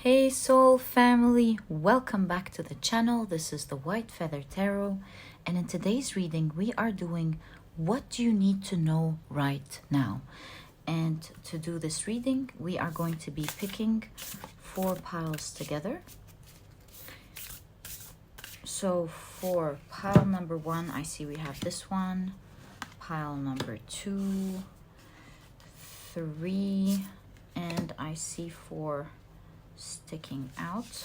Hey soul family, welcome back to the channel. This is the White Feather Tarot, and in today's reading we are doing what do you need to know right now. And to do this reading we are going to be picking 4 piles together. So for pile number 1, I see we have this one, pile number 2, 3, and I see 4 sticking out.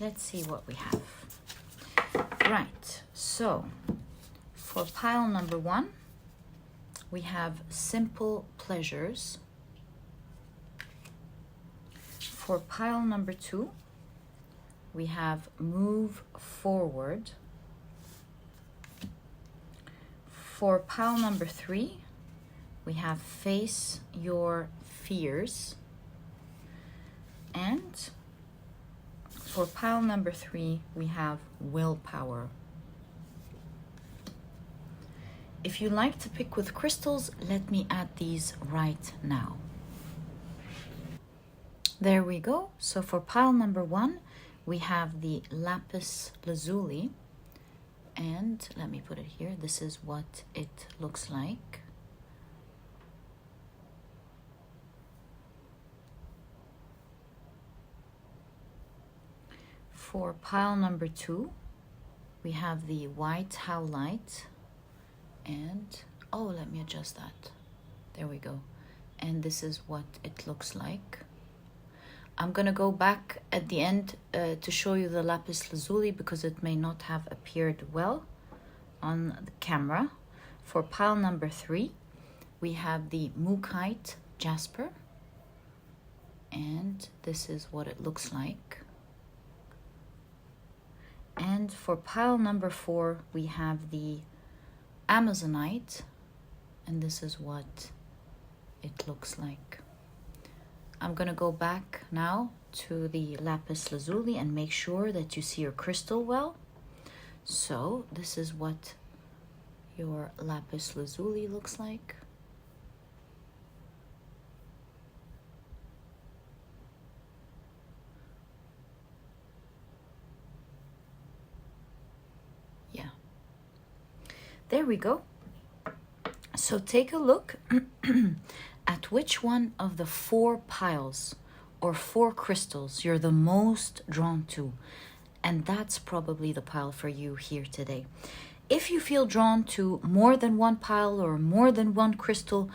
Let's see what we have. Right, so for pile number 1 we have simple pleasures. For pile number 2 we have move forward. For pile number 3 we have face your fears. And for pile number 3, we have willpower. If you like to pick with crystals, let me add these right now. There we go. So for pile number 1, we have the Lapis Lazuli. And let me put it here. This is what it looks like. For pile number 2, we have the white Howlite, and let me adjust that. There we go. And this is what it looks like. I'm gonna go back at the end to show you the Lapis Lazuli because it may not have appeared well on the camera. For pile number 3, we have the Mookaite Jasper, and this is what it looks like. And for pile number 4, we have the Amazonite, and this is what it looks like. I'm going to go back now to the Lapis Lazuli and make sure that you see your crystal well. So this is what your Lapis Lazuli looks like. There we go. So take a look at which one of the 4 piles or 4 crystals you're the most drawn to. And that's probably the pile for you here today. If you feel drawn to more than one pile or more than one crystal,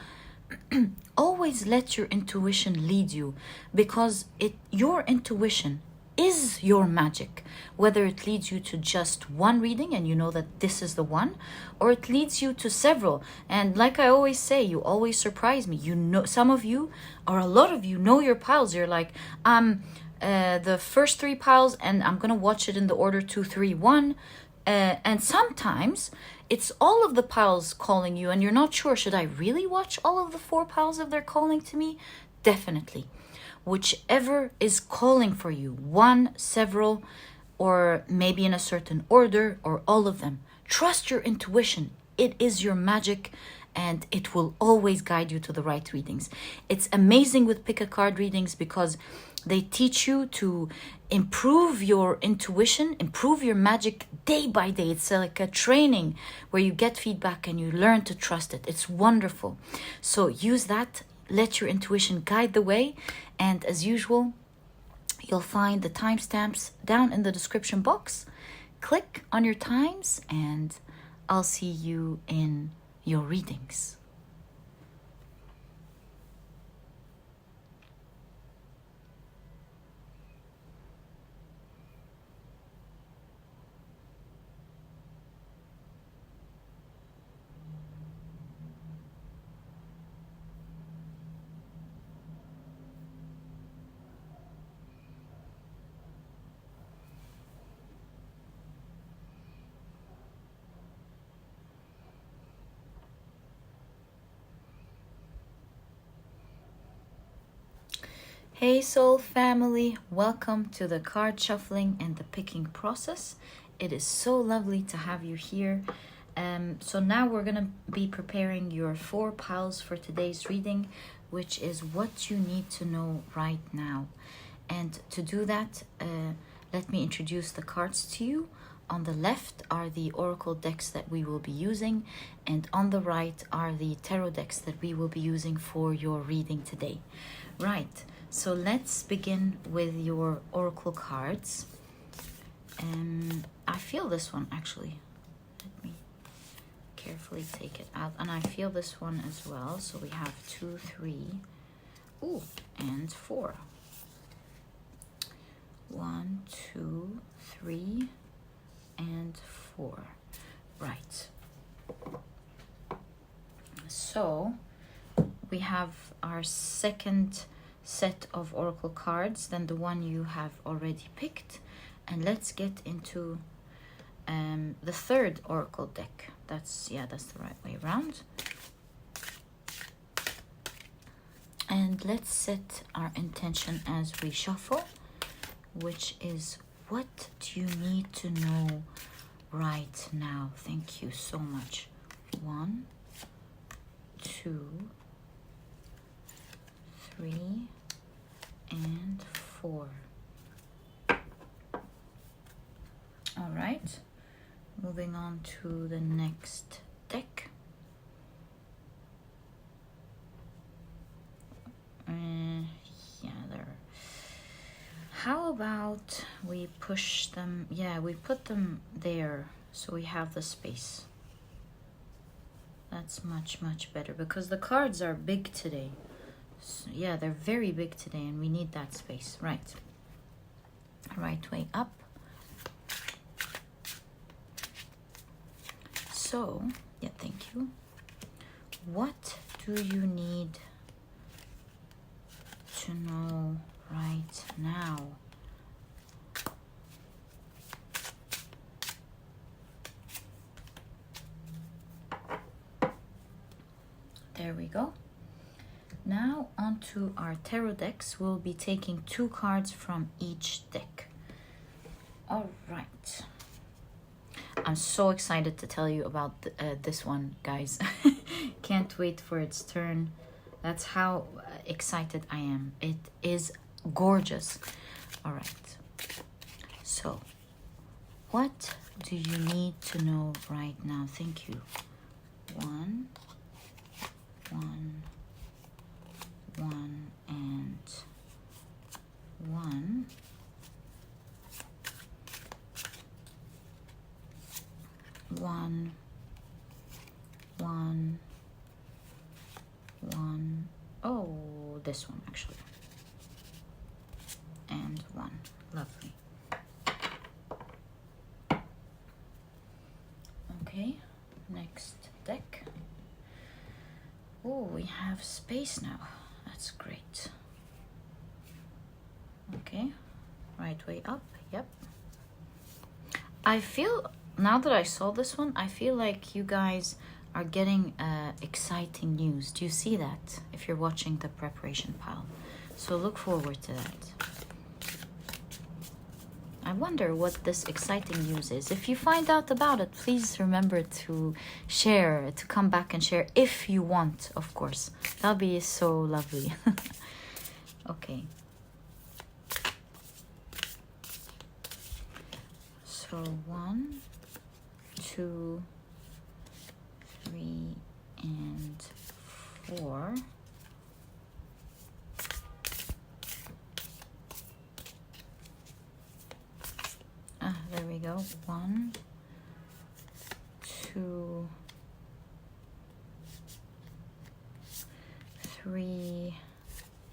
always let your intuition lead you, because your intuition is your magic. Whether it leads you to just one reading and you know that this is the one, or it leads you to several. And like I always say, you always surprise me. You know, some of you or a lot of you know your piles. You're like, the first 3 piles and I'm gonna watch it in the order 2, 3, 1. And sometimes it's all of the piles calling you and you're not sure, should I really watch all of the 4 piles if they're calling to me? Definitely. Whichever is calling for you, one, several, or maybe in a certain order, or all of them. Trust your intuition. It is your magic and it will always guide you to the right readings. It's amazing with pick a card readings because they teach you to improve your intuition, improve your magic day by day. It's like a training where you get feedback and you learn to trust it. It's wonderful. So use that. Let your intuition guide the way. And as usual, you'll find the timestamps down in the description box. Click on your times and I'll see you in your readings. Hey soul family, welcome to the card shuffling and the picking process. It is so lovely to have you here. So now we're going to be preparing your 4 piles for today's reading, which is what you need to know right now. And to do that, let me introduce the cards to you. On the left are the oracle decks that we will be using, and on the right are the tarot decks that we will be using for your reading today. Right, so let's begin with your oracle cards. I feel this one actually. Let me carefully take it out. And I feel this one as well. So we have 2, 3, and 4. 1, 2, 3, and 4. Right. So we have our second set of oracle cards than the one you have already picked. And let's get into the third oracle deck. That's the right way around. And let's set our intention as we shuffle, which is, what do you need to know right now? Thank you so much. 1, 2, 3, and 4. All right, moving on to the next deck. Yeah, there. How about we push them? Yeah, we put them there so we have the space. That's much better because the cards are big today. So, yeah, they're very big today and we need that space. Right. Right way up. So, yeah, thank you. What do you need to know right now? There we go. Now onto our tarot decks. We'll be taking 2 cards from each deck. All right. I'm so excited to tell you about this one, guys. Can't wait for its turn. That's how excited I am. It is gorgeous. All right. So, what do you need to know right now? Thank you. 1, 1, 1, and 1. 1, 1, 1. Oh, this one actually. And 1. Lovely. Okay, next deck. Oh, we have space now. That's great. Okay, right way up. Yep. I feel, now that I saw this one, I feel like you guys are getting exciting news. Do you see that? If you're watching the preparation pile. So look forward to that. I wonder what this exciting news is. If you find out about it, please remember to share, to come back and share if you want, of course. That'll be so lovely. Okay. So 1, 2, 3, and 4. There we go. 1, 2, 3,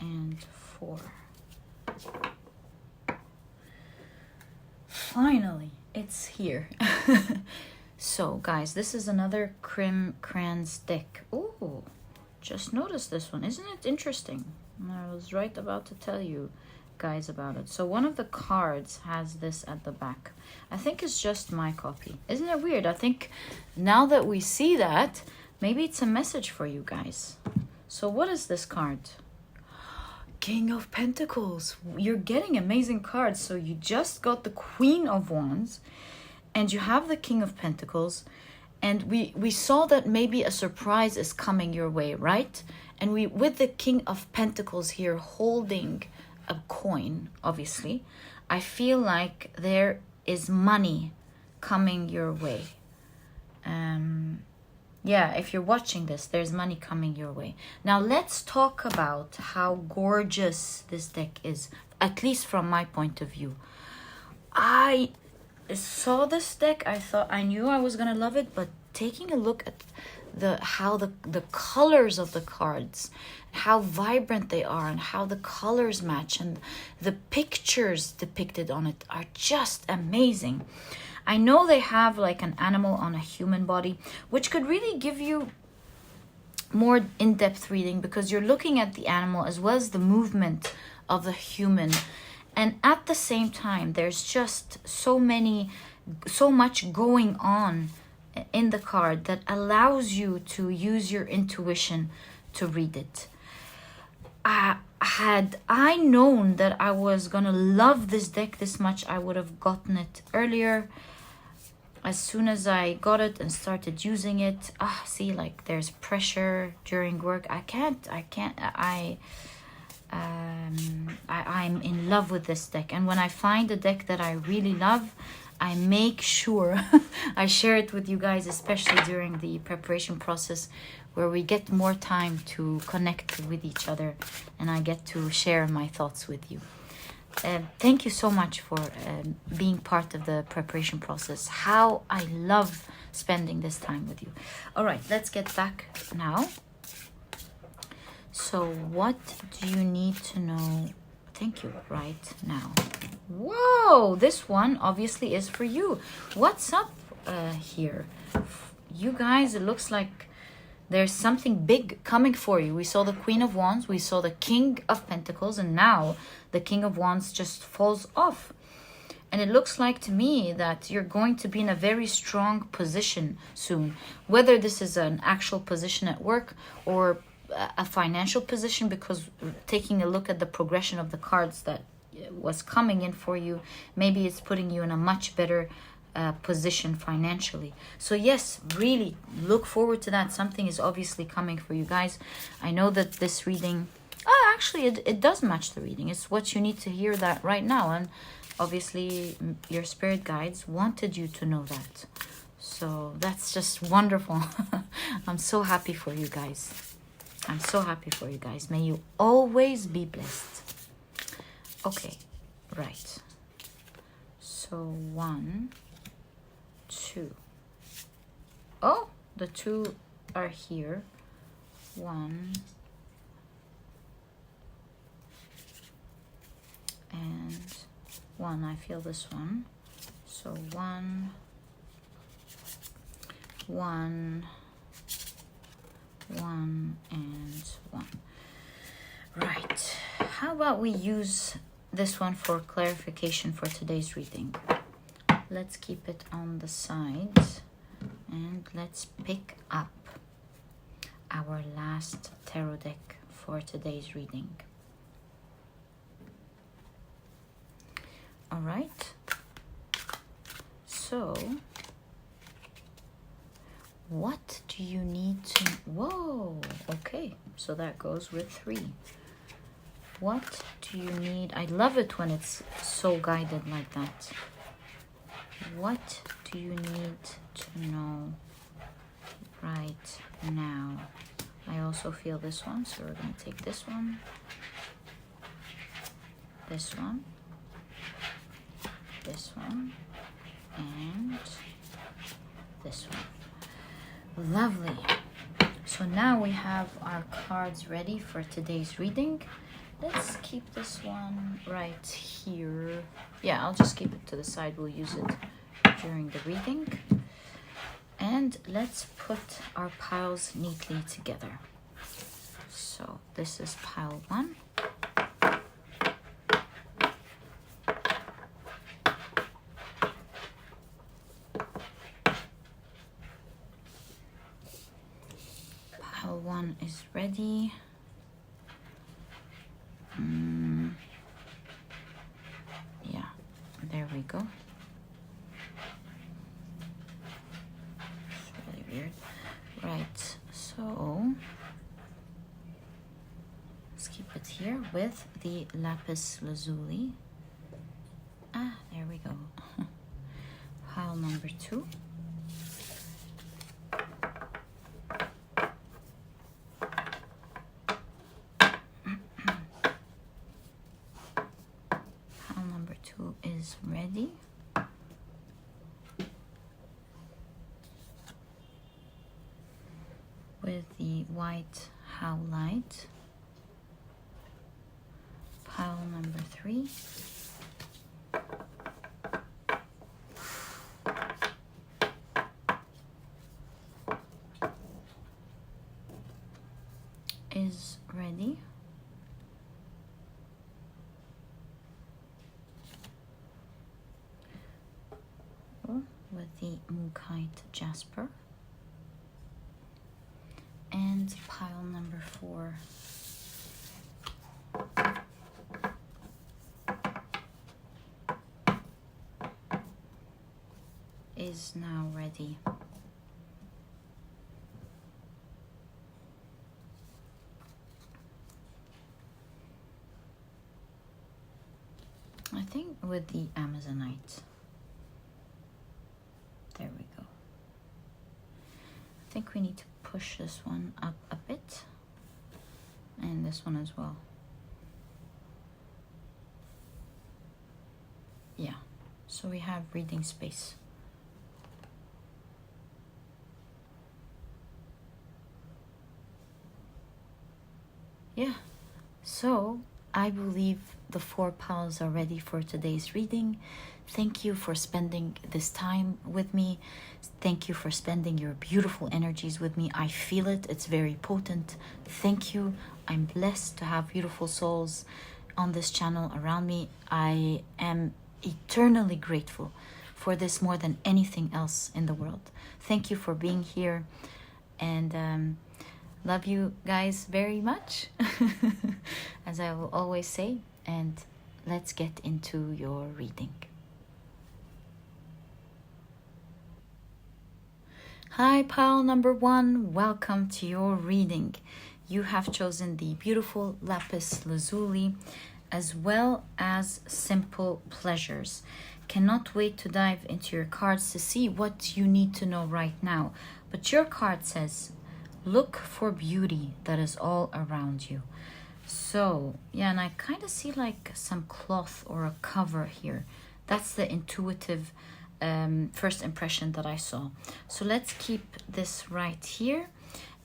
and 4. Finally, it's here. So, guys, this is another Krans deck. Oh, just noticed this one. Isn't it interesting? I was right about to tell you guys about it. So one of the cards has this at the back. I think it's just my copy. Isn't it weird? I think now that we see that, maybe it's a message for you guys. So what is this card? King of Pentacles. You're getting amazing cards. So you just got the Queen of Wands and you have the King of Pentacles, and we saw that maybe a surprise is coming your way, right? And we, with the King of Pentacles here holding a coin, obviously. I feel like there is money coming your way. Yeah, if you're watching this, there's money coming your way. Now let's talk about how gorgeous this deck is, at least from my point of view. I saw this deck, I knew I was gonna love it, but taking a look at how the colors of the cards, how vibrant they are, and how the colors match, and the pictures depicted on it are just amazing. I know they have like an animal on a human body, which could really give you more in-depth reading, because you're looking at the animal as well as the movement of the human. And at the same time, there's just so much going on in the card that allows you to use your intuition to read it. Had I known that I was gonna love this deck this much, I would have gotten it earlier. As soon as I got it and started using it, see, like there's pressure during work. I'm in love with this deck. And when I find a deck that I really love, I make sure I share it with you guys, especially during the preparation process, where we get more time to connect with each other and I get to share my thoughts with you. Thank you so much for being part of the preparation process. How I love spending this time with you. All right, let's get back now. So what do you need to know? Thank you, right now. Whoa, this one obviously is for you. What's up here? You guys, it looks like there's something big coming for you. We saw the Queen of Wands, we saw the King of Pentacles, and now the King of Wands just falls off. And it looks like to me that you're going to be in a very strong position soon. Whether this is an actual position at work or a financial position, because taking a look at the progression of the cards that was coming in for you, maybe it's putting you in a much better position financially. So yes, really look forward to that. Something is obviously coming for you guys. I know that this reading, actually it does match the reading. It's what you need to hear that right now, and obviously your spirit guides wanted you to know that. So that's just wonderful. I'm so happy for you guys. I'm so happy for you guys. May you always be blessed. Okay, right. So 1, 2. Oh, the 2 are here. 1 and 1. I feel this one. So 1, 1, 1, and 1. Right. How about we use this one for clarification for today's reading? Let's keep it on the side and let's pick up our last tarot deck for today's reading. All right. So, what do you need to... Whoa, okay. So that goes with 3. What do you need? I love it when it's so guided like that. What do you need to know right now? I also feel this one, so we're going to take this one, this one, this one, and this one. Lovely. So now we have our cards ready for today's reading. Let's keep this one right here. Yeah, I'll just keep it to the side. We'll use it during the reading. And let's put our piles neatly together. So this is pile 1. Pile 1 is ready. Yeah, there we go. It's really weird. Right, so let's keep it here. with the Lapis Lazuli. Ah, there we go. Pile number 2. Pile number 2 is ready. With the white Howlite. Pile number 3. Is ready. With the Mookaite Jasper. And pile number 4 is now ready. I think with the Amazonite. There we go. I think we need to push this one up a bit, and this one as well. Yeah, so we have reading space. Yeah, so I believe the 4 piles are ready for today's reading. Thank you for spending this time with me. Thank you for spending your beautiful energies with me. I feel it. It's very potent. Thank you. I'm blessed to have beautiful souls on this channel around me. I am eternally grateful for this more than anything else in the world. Thank you for being here, and love you guys very much, as I will always say. And let's get into your reading. Hi, pile number 1. Welcome to your reading. You have chosen the beautiful Lapis Lazuli, as well as Simple Pleasures. Cannot wait to dive into your cards to see what you need to know right now. But your card says, look for beauty that is all around you. So, yeah, and I kind of see like some cloth or a cover here. That's the intuitive first impression that I saw. So let's keep this right here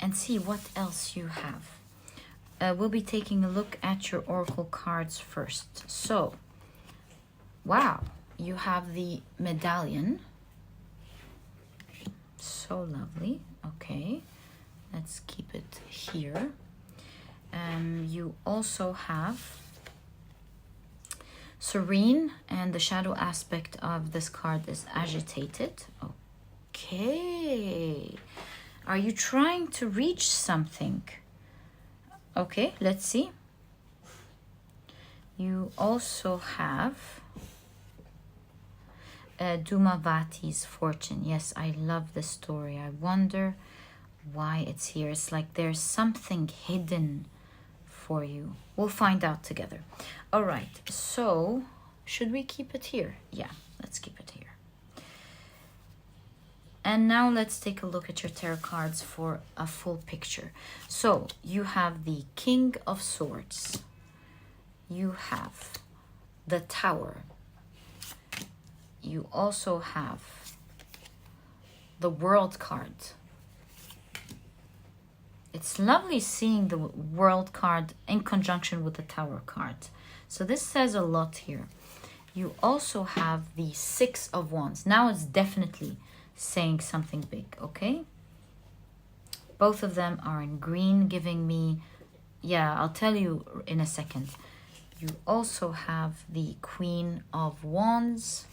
and see what else you have. We'll be taking a look at your oracle cards first. So, wow, you have the medallion. So lovely. Okay, let's keep it here. You also have serene, and the shadow aspect of this card is agitated. Okay, are you trying to reach something? Okay, let's see. You also have Dumavati's fortune. Yes, I love this story. I wonder why it's here. It's like there's something hidden for you. We'll find out together. All right, so should we keep it here? Yeah, let's keep it here. And now let's take a look at your tarot cards for a full picture. So you have the King of Swords. You have the Tower. You also have the World card. It's lovely seeing the World card in conjunction with the Tower card. So this says a lot here. You also have the Six of Wands. Now it's definitely saying something big, okay? Both of them are in green, giving me, yeah, I'll tell you in a second. You also have the Queen of Wands.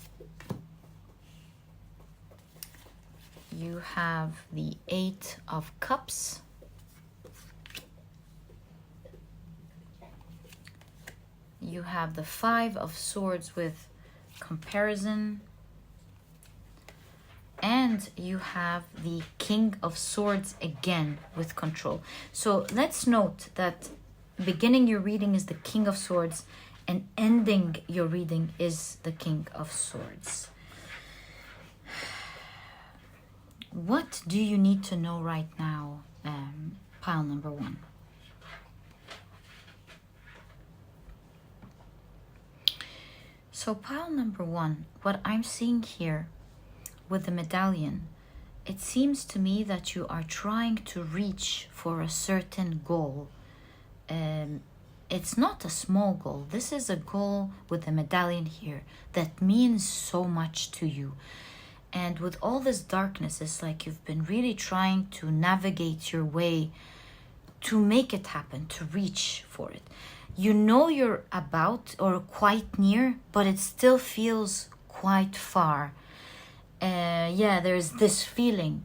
You have the Eight of Cups. You have the Five of Swords with comparison. And you have the King of Swords again with control. So let's note that beginning your reading is the King of Swords, and ending your reading is the King of Swords. What do you need to know right now, pile number 1? So pile number 1, what I'm seeing here with the medallion, it seems to me that you are trying to reach for a certain goal. It's not a small goal. This is a goal with the medallion here that means so much to you. And with all this darkness, it's like you've been really trying to navigate your way to make it happen, to reach for it. You know you're about or quite near, but it still feels quite far. Yeah, there's this feeling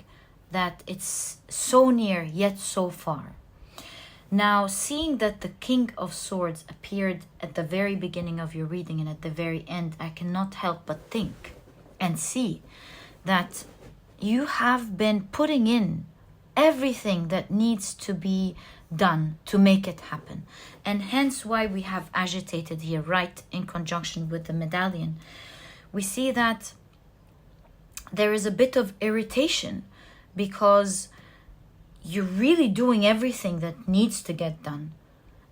that it's so near yet so far. Now, seeing that the King of Swords appeared at the very beginning of your reading and at the very end, I cannot help but think and see that you have been putting in everything that needs to be done to make it happen. And hence why we have agitated here, right in conjunction with the medallion. We see that there is a bit of irritation because you're really doing everything that needs to get done,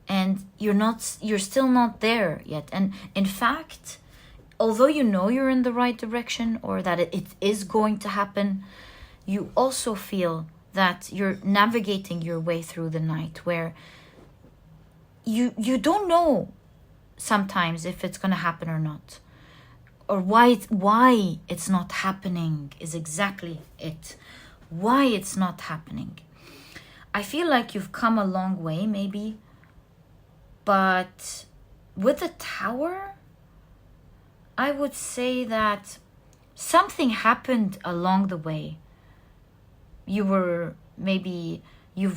and you're still not there yet. And in fact, although you know you're in the right direction or that it is going to happen, you also feel that you're navigating your way through the night where you don't know sometimes if it's going to happen or not, or why it's not happening is exactly it. Why it's not happening. I feel like you've come a long way maybe, but with the Tower, I would say that something happened along the way. You've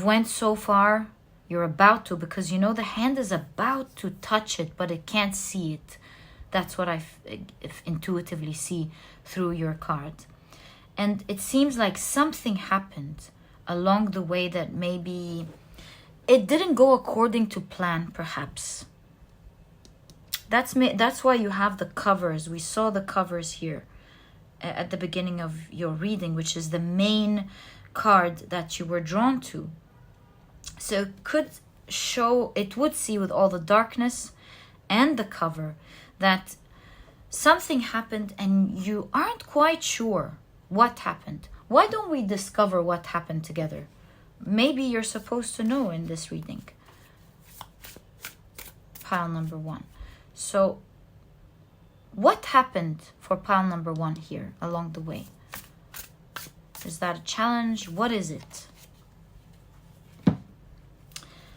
went so far, you're about to, because you know the hand is about to touch it, but it can't see it. That's what I intuitively see through your card. And it seems like something happened along the way that maybe it didn't go according to plan, perhaps. That's why you have the covers. We saw the covers here at the beginning of your reading, which is the main card that you were drawn to. So it would see with all the darkness and the cover that something happened and you aren't quite sure what happened. Why don't we discover what happened together? Maybe you're supposed to know in this reading. Pile number 1. So what happened for pile number 1 here along the way? Is that a challenge? What is it?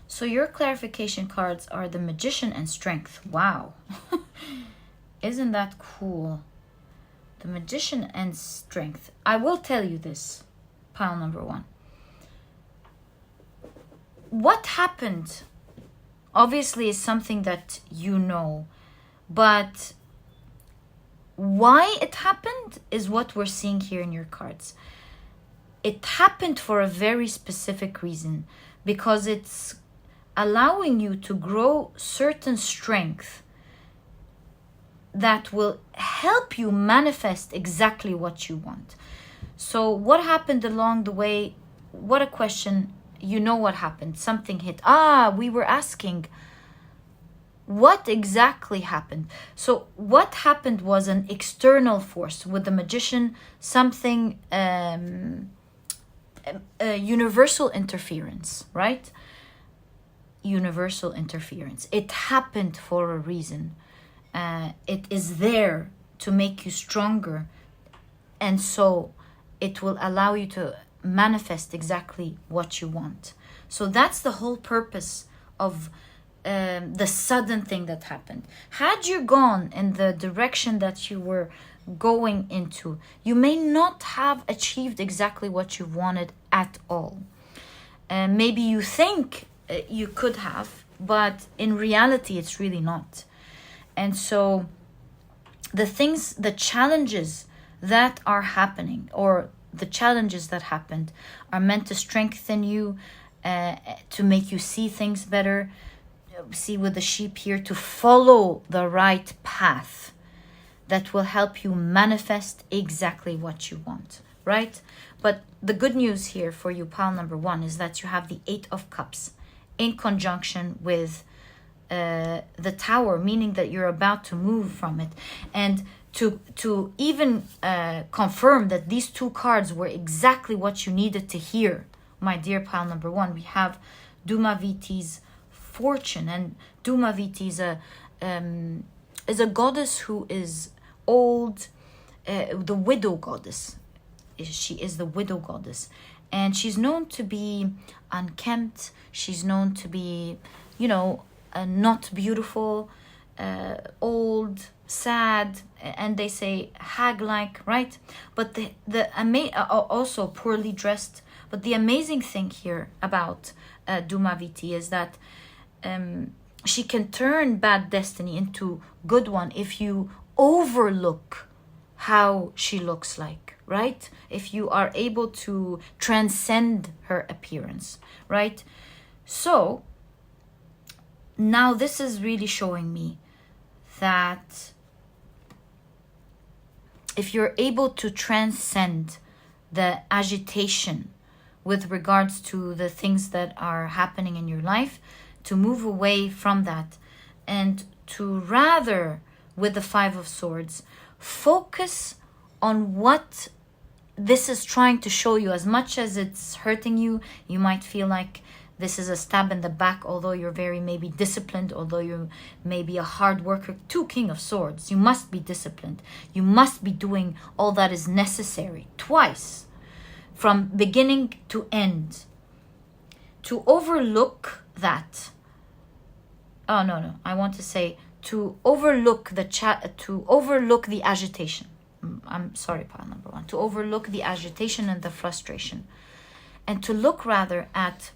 So your clarification cards are the Magician and Strength. Wow. Isn't that cool? The Magician and Strength. I will tell you this, pile number 1. What happened, obviously, is something that you know, but why it happened is what we're seeing here in your cards. It happened for a very specific reason, because it's allowing you to grow certain strength that will help you manifest exactly what you want. So what happened along the way? What a question. You know what happened. Something hit. We were asking what exactly happened. So what happened was an external force. With the Magician, something universal interference, right? Universal interference. It happened for a reason. It is there to make you stronger, and so it will allow you to manifest exactly what you want. So that's the whole purpose of the sudden thing that happened. Had you gone in the direction that you were going into, you may not have achieved exactly what you wanted at all. Maybe you think you could have, but in reality it's really not. And so the challenges that are happening, or the challenges that happened, are meant to strengthen you, to make you see things better, see with the sheep here, to follow the right path that will help you manifest exactly what you want, right? But the good news here for you, pile number 1, is that you have the 8 of Cups in conjunction with the Tower, meaning that you're about to move from it. And to even confirm that these 2 cards were exactly what you needed to hear, my dear pile number 1, we have Dumaviti's Fortune. And Dumaviti is a goddess who is old, the widow goddess. She is the widow goddess, and she's known to be unkempt. She's known to be, not beautiful, old, sad, and they say hag-like, right? But also poorly dressed. But the amazing thing here about Dumaviti is that she can turn bad destiny into good one if you overlook how she looks like, right? If you are able to transcend her appearance, right? So now this is really showing me that if you're able to transcend the agitation with regards to the things that are happening in your life, to move away from that and to rather, with the 5 of Swords, focus on what this is trying to show you. As much as it's hurting you, you might feel like this is a stab in the back, although you're very maybe disciplined, although you may be a hard worker. 2 King of Swords, you must be disciplined. You must be doing all that is necessary twice, from beginning to end. To overlook that, I want to say to overlook the agitation. I'm sorry, pile number 1. To overlook the agitation and the frustration, and to look rather at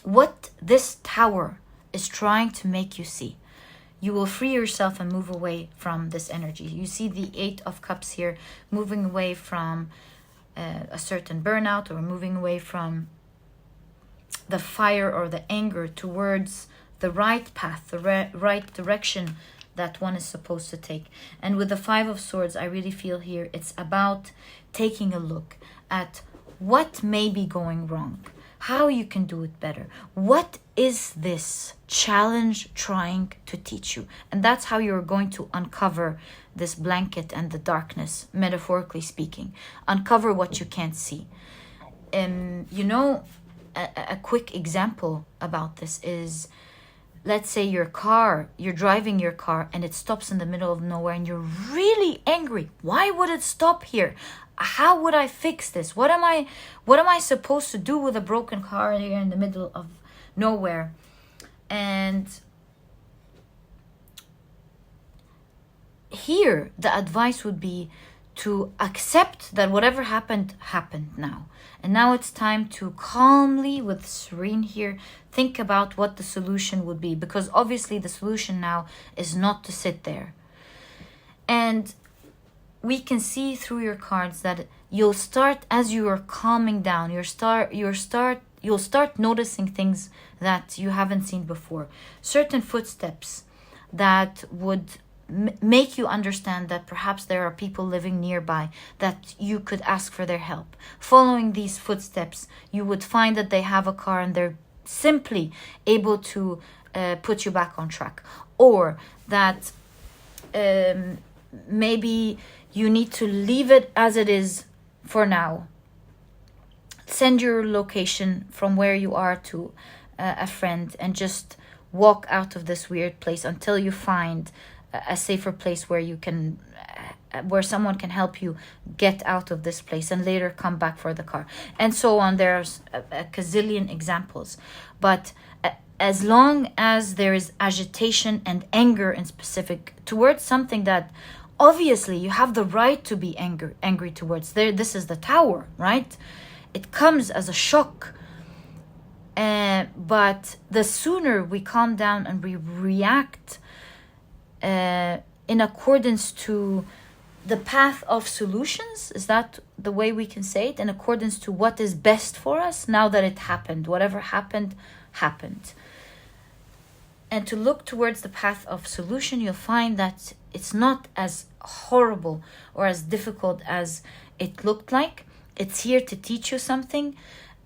what this Tower is trying to make you see. You will free yourself and move away from this energy. You see the 8 of Cups here, moving away from a certain burnout, or moving away from the fire or the anger towards the right path, the right direction that one is supposed to take. And with the 5 of Swords, I really feel here it's about taking a look at what may be going wrong, how you can do it better. What is this challenge trying to teach you? And that's how you're going to uncover this blanket and the darkness, metaphorically speaking. Uncover what you can't see. A quick example about this is, let's say you're driving your car and it stops in the middle of nowhere and you're really angry. Why would it stop here? How would I fix this? What am I supposed to do with a broken car here in the middle of nowhere? And here the advice would be to accept that whatever happened now. And now it's time to calmly, with serene here, think about what the solution would be. Because obviously the solution now is not to sit there. And we can see through your cards that you'll start, as you are calming down, you'll start noticing things that you haven't seen before. Certain footsteps that would make you understand that perhaps there are people living nearby that you could ask for their help. Following these footsteps, you would find that they have a car and they're simply able to put you back on track. Or that maybe you need to leave it as it is for now. Send your location from where you are to a friend and just walk out of this weird place until you find a safer place where you can, where someone can help you get out of this place, and later come back for the car, and so on. There's a gazillion examples. But as long as there is agitation and anger in specific towards something that obviously you have the right to be angry towards, this is the Tower, right? It comes as a shock. But the sooner we calm down and we react in accordance to the path of solutions, is that the way we can say it? In accordance to what is best for us, now that it happened, whatever happened, and to look towards the path of solution, you'll find that it's not as horrible or as difficult as it looked like. It's here to teach you something,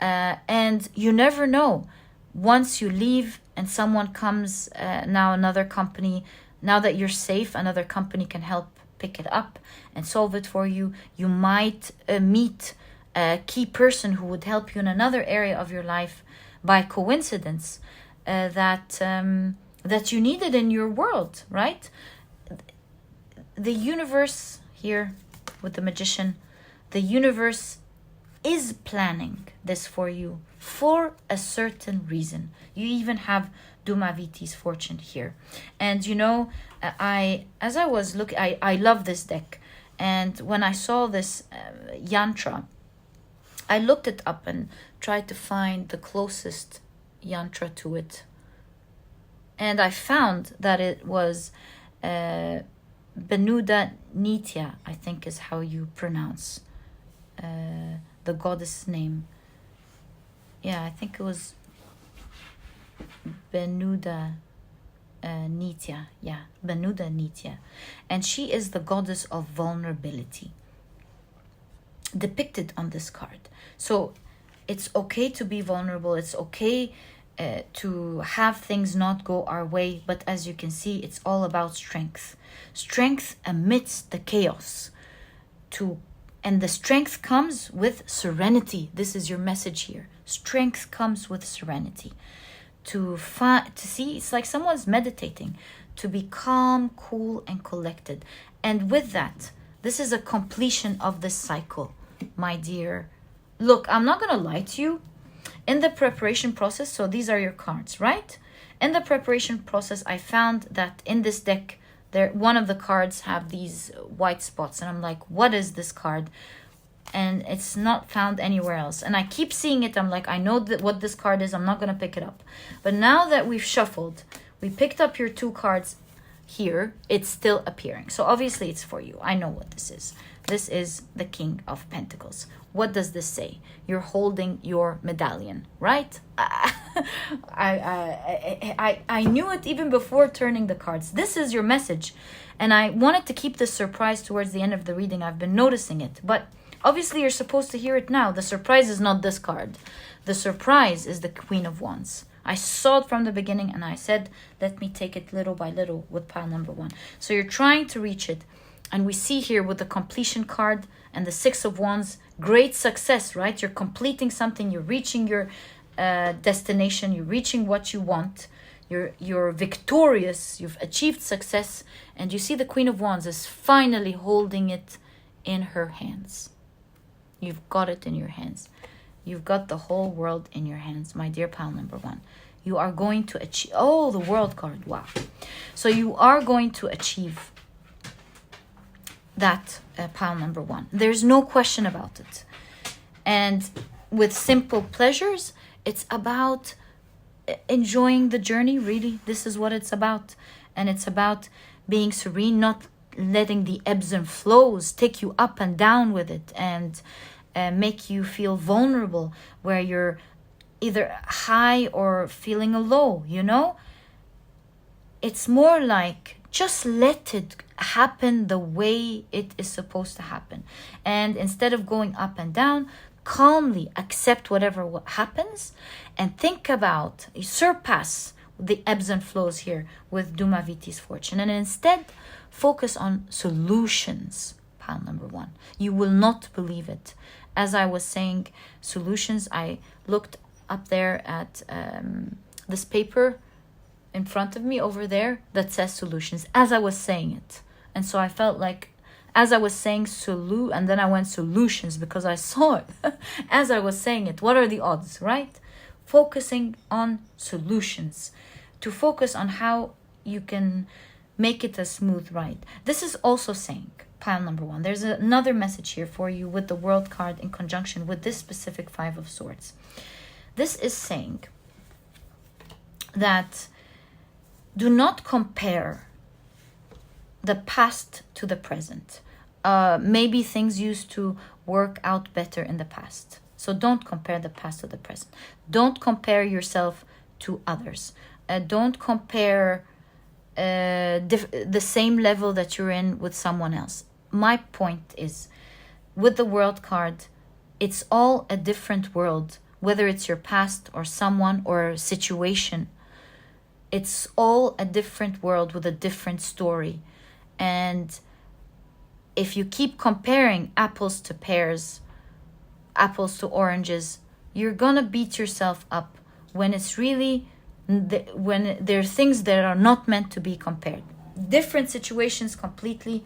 and you never know. Once you leave and someone comes, now another company, now that you're safe, another company can help pick it up and solve it for you. You might meet a key person who would help you in another area of your life by coincidence, that you needed in your world, right? The universe here with the magician, the universe is planning this for you for a certain reason. You even have Dumaviti's fortune here. And you know, I love this deck. And when I saw this yantra, I looked it up and tried to find the closest yantra to it. And I found that it was Benuda Nitya, I think is how you pronounce the goddess name. Yeah, I think it was Benuda Nitya. Yeah, Benuda Nitya. And she is the goddess of vulnerability, depicted on this card. So it's okay to be vulnerable. It's okay to have things not go our way. But as you can see, it's all about strength. Strength amidst the chaos. And the strength comes with serenity. This is your message here. Strength comes with serenity. To see, it's like someone's meditating. To be calm, cool, and collected. And with that, this is a completion of this cycle, my dear. Look, I'm not going to lie to you. In the preparation process, so these are your cards, right? In the preparation process, I found that in this deck, one of the cards have these white spots. And I'm like, what is this card? And it's not found anywhere else. And I keep seeing it. I'm like, I know what this card is. I'm not going to pick it up. But now that we've shuffled, we picked up your two cards here. It's still appearing. So obviously it's for you. I know what this is. This is the King of Pentacles. What does this say? You're holding your medallion, right? I knew it even before turning the cards. This is your message. And I wanted to keep this surprise towards the end of the reading. I've been noticing it. But obviously you're supposed to hear it now. The surprise is not this card. The surprise is the Queen of Wands. I saw it from the beginning and I said, let me take it little by little with pile number 1. So you're trying to reach it. And we see here with the completion card and the Six of Wands, great success, right? You're completing something. You're reaching your destination. You're reaching what you want. You're victorious. You've achieved success. And you see the Queen of Wands is finally holding it in her hands. You've got it in your hands. You've got the whole world in your hands, my dear pile number 1. You are going to achieve... Oh, the World card. Wow. So you are going to achieve that pile number 1. There's no question about it. And with simple pleasures, it's about enjoying the journey, really. This is what it's about. And it's about being serene, not letting the ebbs and flows take you up and down with it and make you feel vulnerable where you're either high or feeling a low, you know? It's more like just let it happen the way it is supposed to happen. And instead of going up and down, calmly accept whatever happens and think about, surpass the ebbs and flows here with Dumaviti's fortune. And instead, focus on solutions, pile number 1. You will not believe it. As I was saying solutions, I looked up there at this paper in front of me over there that says solutions as I was saying it. And so I felt like as I was saying and then I went solutions because I saw it as I was saying it. What are the odds, right? Focusing on solutions, to focus on how you can make it a smooth ride. This is also saying, pile number 1, there's another message here for you with the World card in conjunction with this specific 5 of Swords. This is saying that do not compare the past to the present. Maybe things used to work out better in the past. So don't compare the past to the present. Don't compare yourself to others. Don't compare the same level that you're in with someone else. My point is, with the world card, it's all a different world, whether it's your past or someone or a situation. It's all a different world with a different story. And if you keep comparing apples to pears, apples to oranges, you're gonna beat yourself up when it's really, when there are things that are not meant to be compared. Different situations completely,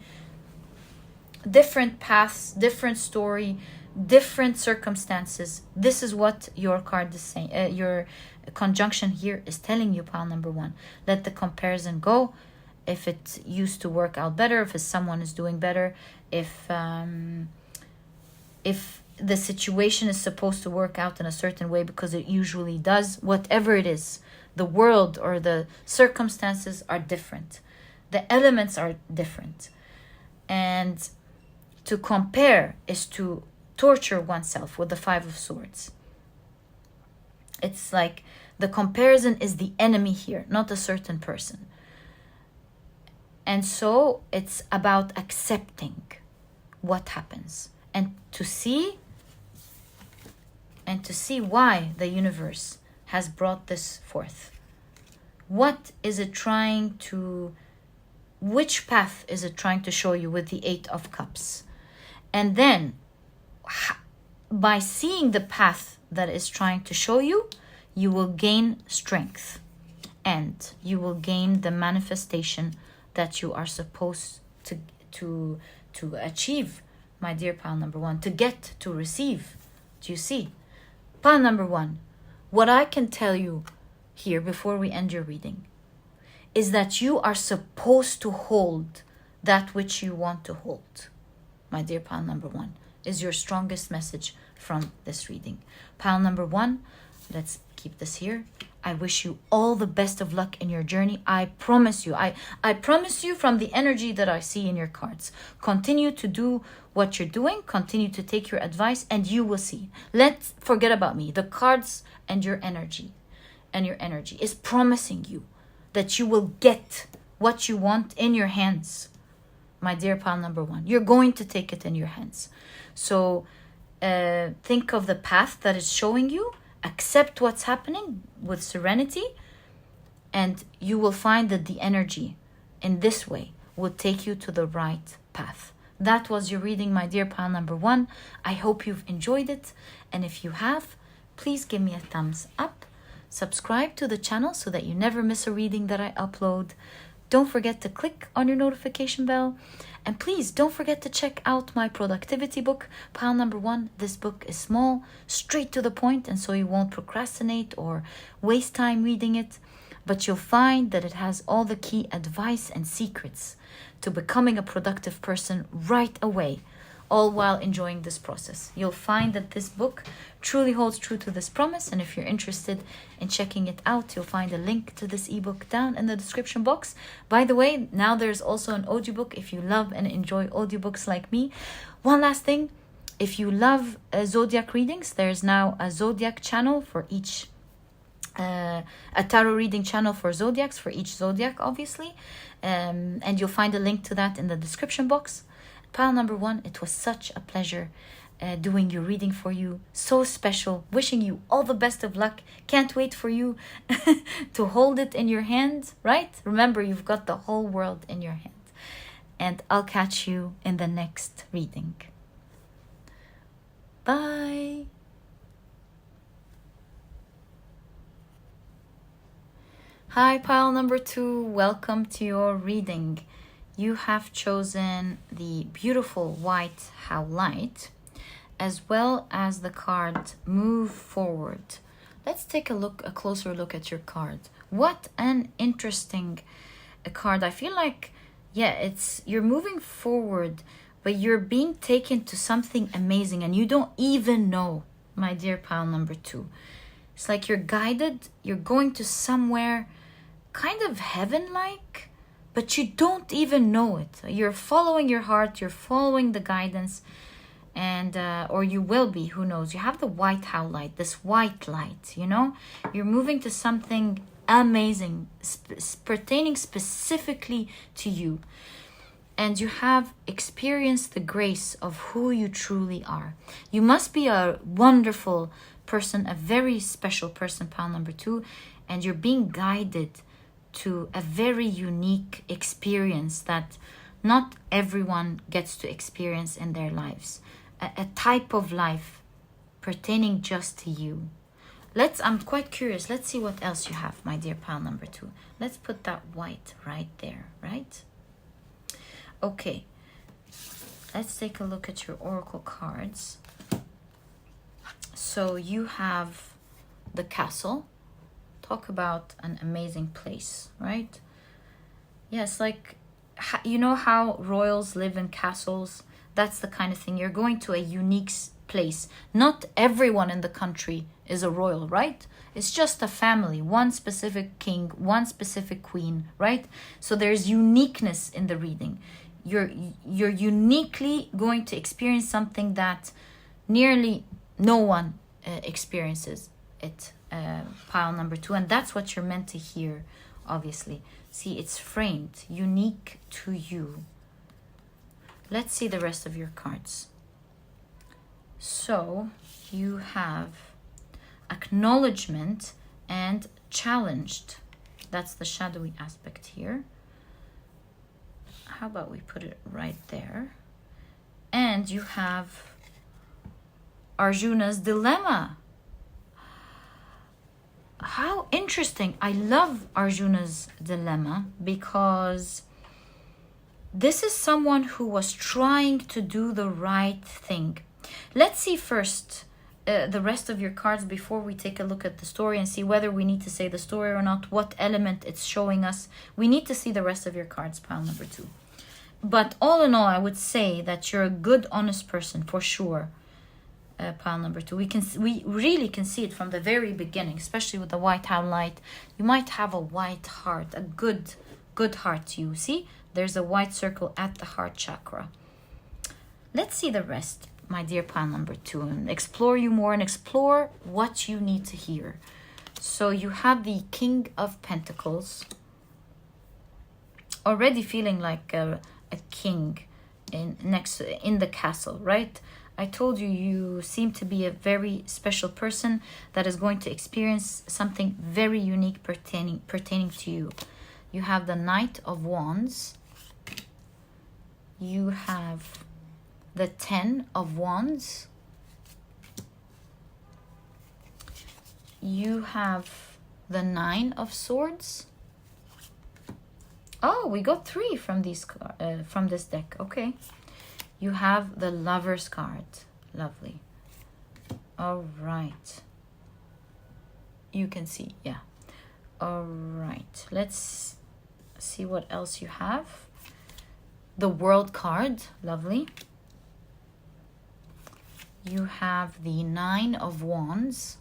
different paths, different story, different circumstances. This is what your card is saying. Your conjunction here is telling you, pile number 1. Let the comparison go. If it used to work out better, if someone is doing better, if the situation is supposed to work out in a certain way, because it usually does, whatever it is, the world or the circumstances are different. The elements are different. And to compare is to torture oneself with the 5 of Swords. It's like the comparison is the enemy here, not a certain person. And so it's about accepting what happens and to see why the universe has brought this forth. What is it trying to, which path is it trying to show you with the 8 of Cups? And then by seeing the path that is trying to show you, you will gain strength and you will gain the manifestation that you are supposed to achieve, my dear pile number 1, to get, to receive. Do you see? Pile number 1, what I can tell you here before we end your reading is that you are supposed to hold that which you want to hold. My dear pile number 1 is your strongest message from this reading. Pile number 1, let's keep this here. I wish you all the best of luck in your journey. I promise you, I promise you from the energy that I see in your cards. Continue to do what you're doing. Continue to take your advice and you will see. Let's forget about me. The cards and your energy is promising you that you will get what you want in your hands. My dear pile number 1, you're going to take it in your hands. So think of the path that is showing you. Accept what's happening with serenity, and you will find that the energy in this way will take you to the right path. That was your reading, my dear pile number 1. I hope you've enjoyed it, and if you have, please give me a thumbs up. Subscribe to the channel so that you never miss a reading that I upload. Don't forget to click on your notification bell. And please don't forget to check out my productivity book, pile number 1. This book is small, straight to the point, and so you won't procrastinate or waste time reading it. But you'll find that it has all the key advice and secrets to becoming a productive person right away, all while enjoying this process. You'll find that this book truly holds true to this promise, and if you're interested in checking it out, you'll find a link to this ebook down in the description box. By the way, now there's also an audiobook if you love and enjoy audiobooks like me. One last thing, if you love zodiac readings, there's now a zodiac channel for each a tarot reading channel for zodiacs, for each zodiac obviously, and you'll find a link to that in the description box. Pile number 1, it was such a pleasure doing your reading for you. So special. Wishing you all the best of luck. Can't wait for you to hold it in your hand, right? Remember, you've got the whole world in your hand. And I'll catch you in the next reading. Bye. Hi, pile number 2. Welcome to your reading. You have chosen the beautiful white Howlite, as well as the card Move Forward. Let's take a closer look at your card. What an interesting card. I feel like, yeah, you're moving forward, but you're being taken to something amazing and you don't even know, my dear pile number 2. It's like you're guided, you're going to somewhere kind of heaven-like, but you don't even know it. You're following your heart, you're following the guidance, and or you will be, who knows. You have the white Howlite, this white light, you know? You're moving to something amazing, pertaining specifically to you. And you have experienced the grace of who you truly are. You must be a wonderful person, a very special person, pile number 2, and you're being guided to a very unique experience that not everyone gets to experience in their lives. A type of life pertaining just to you. I'm quite curious. Let's see what else you have, my dear pile number 2. Let's put that white right there, right? Okay. Let's take a look at your oracle cards. So you have the castle. Talk about an amazing place, right? Yes, like, you know how royals live in castles? That's the kind of thing. You're going to a unique place. Not everyone in the country is a royal, right? It's just a family, one specific king, one specific queen, right? So there's uniqueness in the reading. You're uniquely going to experience something that nearly no one experiences it, pile number 2. And that's what you're meant to hear, obviously. See, it's framed, unique to you. Let's see the rest of your cards. So you have acknowledgement and challenged. That's the shadowy aspect here. How about we put it right there? And you have Arjuna's dilemma. How interesting. I love Arjuna's dilemma because this is someone who was trying to do the right thing. Let's see first the rest of your cards before we take a look at the story and see whether we need to say the story or not, what element it's showing us. We need to see the rest of your cards, pile number 2. But all in all, I would say that you're a good, honest person for sure, pile number 2. We really can see it from the very beginning, especially with the white Howlite. You might have a white heart, a good heart to you. See, there's a white circle at the heart chakra. Let's see the rest, my dear pile number 2, and explore you more and explore what you need to hear. So you have the King of Pentacles, already feeling like a king in the castle, right? I told you, you seem to be a very special person that is going to experience something very unique pertaining to you. You have the Knight of Wands. You have the 10 of Wands. You have the 9 of Swords. Oh, we got 3 from these from this deck. Okay. You have the Lover's card. Lovely. All right. You can see, yeah. All right. Let's see what else you have. The World card. Lovely. You have the 9 of Wands.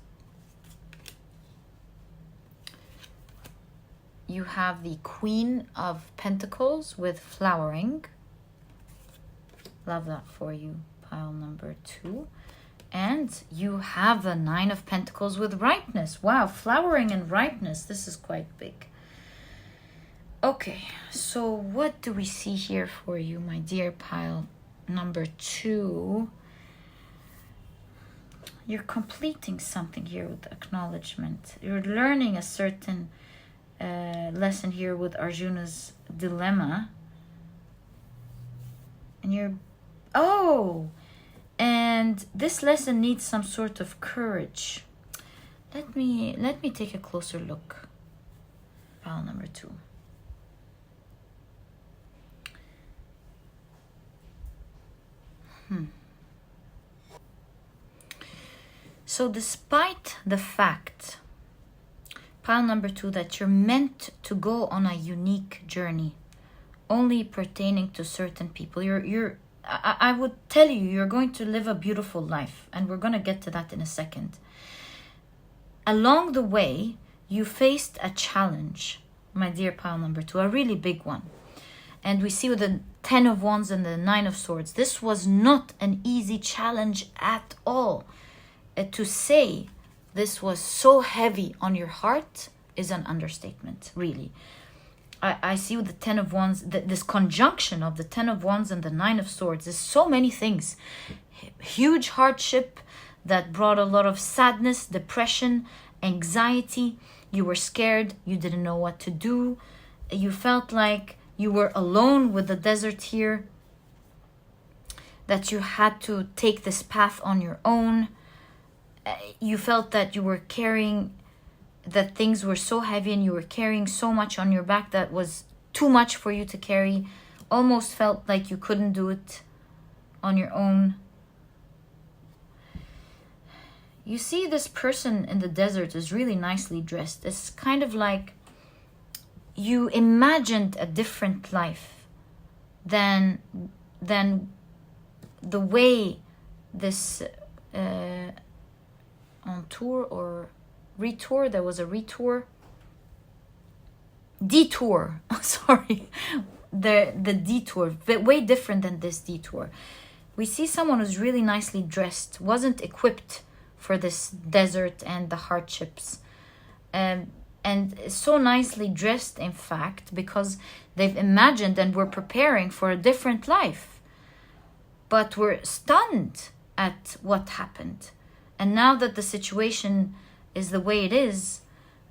You have the Queen of Pentacles with flowering. Love that for you, pile number 2. And you have the 9 of Pentacles with ripeness. Wow, flowering and ripeness. This is quite big. Okay, so what do we see here for you, my dear pile number 2? You're completing something here with acknowledgement. You're learning a certain lesson here with Arjuna's dilemma. And you're... Oh! And this lesson needs some sort of courage. Let me take a closer look. Pile number 2. So despite the fact, pile number 2, that you're meant to go on a unique journey, only pertaining to certain people, I would tell you, you're going to live a beautiful life, and we're going to get to that in a second. Along the way, you faced a challenge, my dear pile number 2, a really big one. And we see with the 10 of Wands and the 9 of Swords, this was not an easy challenge at all. To say this was so heavy on your heart, is an understatement, really. I see with the Ten of Wands, this conjunction of the Ten of Wands and the Nine of Swords. There's so many things. Huge hardship that brought a lot of sadness, depression, anxiety. You were scared. You didn't know what to do. You felt like you were alone with the desert here. That you had to take this path on your own. You felt that you were carrying, that things were so heavy and you were carrying so much on your back that was too much for you to carry. Almost felt like you couldn't do it on your own. You see this person in the desert is really nicely dressed. It's kind of like you imagined a different life than the way this on tour or retour, there was a detour, sorry, the detour, way different than this detour. We see someone who's really nicely dressed, wasn't equipped for this desert and the hardships, and so nicely dressed, in fact, because they've imagined and were preparing for a different life, but were stunned at what happened. And now that the situation is the way it is,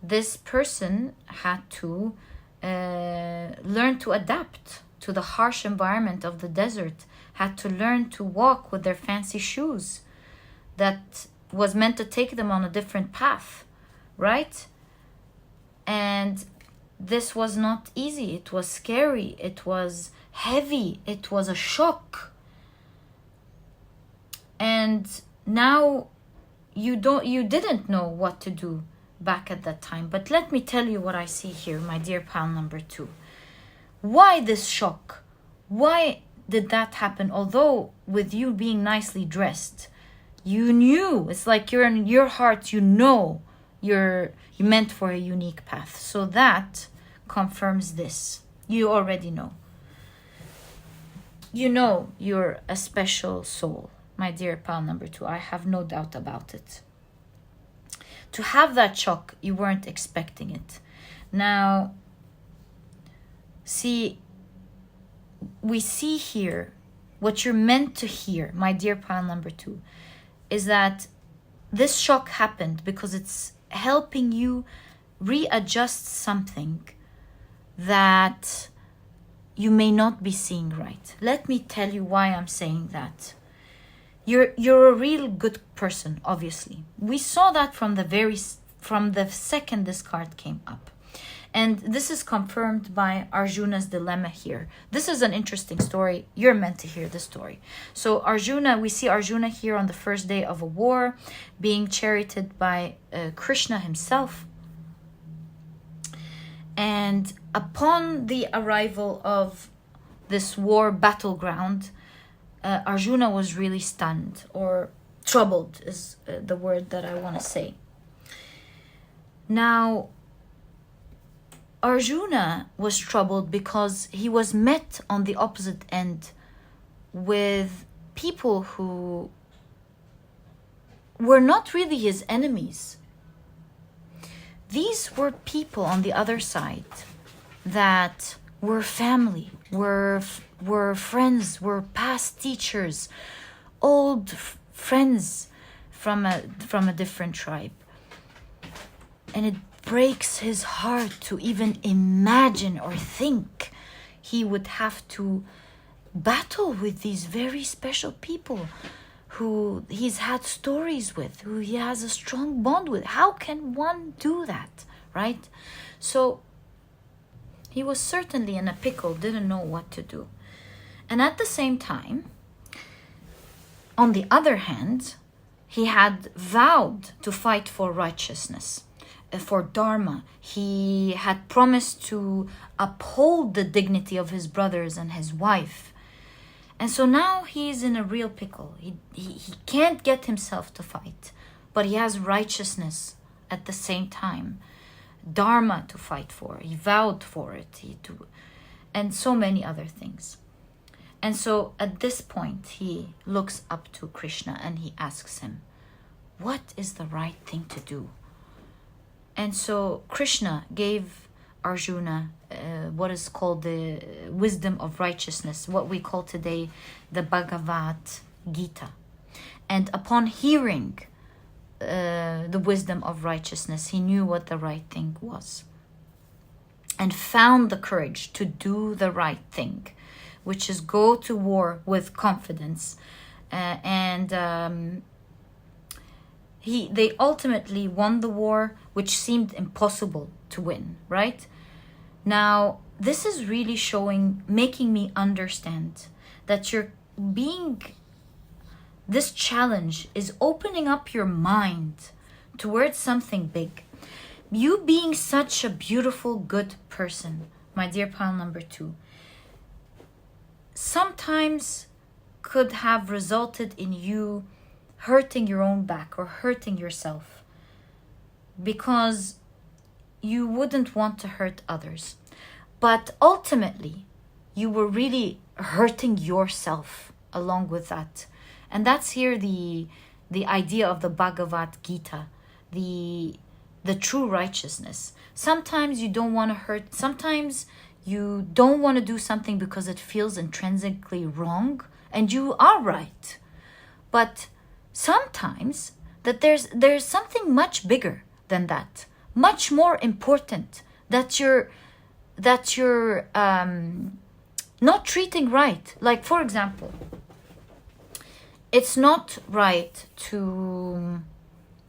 this person had to learn to adapt to the harsh environment of the desert, had to learn to walk with their fancy shoes that was meant to take them on a different path, right? And this was not easy. It was scary. It was heavy. It was a shock. And now you didn't know what to do back at that time. But let me tell you what I see here, my dear pal number 2. Why this shock? Why did that happen? Although with you being nicely dressed, you knew, it's like you're in your heart, you know you're meant for a unique path. So that confirms this. You already know. You know you're a special soul, my dear pal number 2. I have no doubt about it. To have that shock, you weren't expecting it. Now, see, we see here what you're meant to hear, my dear pal number 2, is that this shock happened because it's helping you readjust something that you may not be seeing right. Let me tell you why I'm saying that. You're a real good person, obviously. We saw that from the second this card came up. And this is confirmed by Arjuna's dilemma here. This is an interesting story. You're meant to hear the story. So we see Arjuna here on the first day of a war, being charioted by Krishna himself. And upon the arrival of this war battleground, Arjuna was really stunned, or troubled is the word that I want to say. Now, Arjuna was troubled because he was met on the opposite end with people who were not really his enemies. These were people on the other side that were family, were friends, were past teachers, old friends from a different tribe. And it breaks his heart to even imagine or think he would have to battle with these very special people who he's had stories with, who he has a strong bond with. How can one do that, right? So he was certainly in a pickle, didn't know what to do. And at the same time, on the other hand, he had vowed to fight for righteousness, for Dharma. He had promised to uphold the dignity of his brothers and his wife. And so now he's in a real pickle. He can't get himself to fight, but he has righteousness at the same time. Dharma to fight for. He vowed for it. And so many other things. And so at this point, he looks up to Krishna and he asks him, what is the right thing to do? And so Krishna gave Arjuna what is called the wisdom of righteousness, what we call today the Bhagavad Gita. And upon hearing the wisdom of righteousness, he knew what the right thing was and found the courage to do the right thing, which is go to war with confidence. They ultimately won the war, which seemed impossible to win, right? Now, this is really making me understand that this challenge is opening up your mind towards something big. You being such a beautiful, good person, my dear pile number 2, sometimes could have resulted in you hurting your own back or hurting yourself because you wouldn't want to hurt others. But ultimately, you were really hurting yourself along with that. And that's here the idea of the Bhagavad Gita, the true righteousness. Sometimes you don't want to hurt. Sometimes you don't want to do something because it feels intrinsically wrong, and you are right. But sometimes that there's something much bigger than that, much more important, that you're not treating right. Like, for example, it's not right to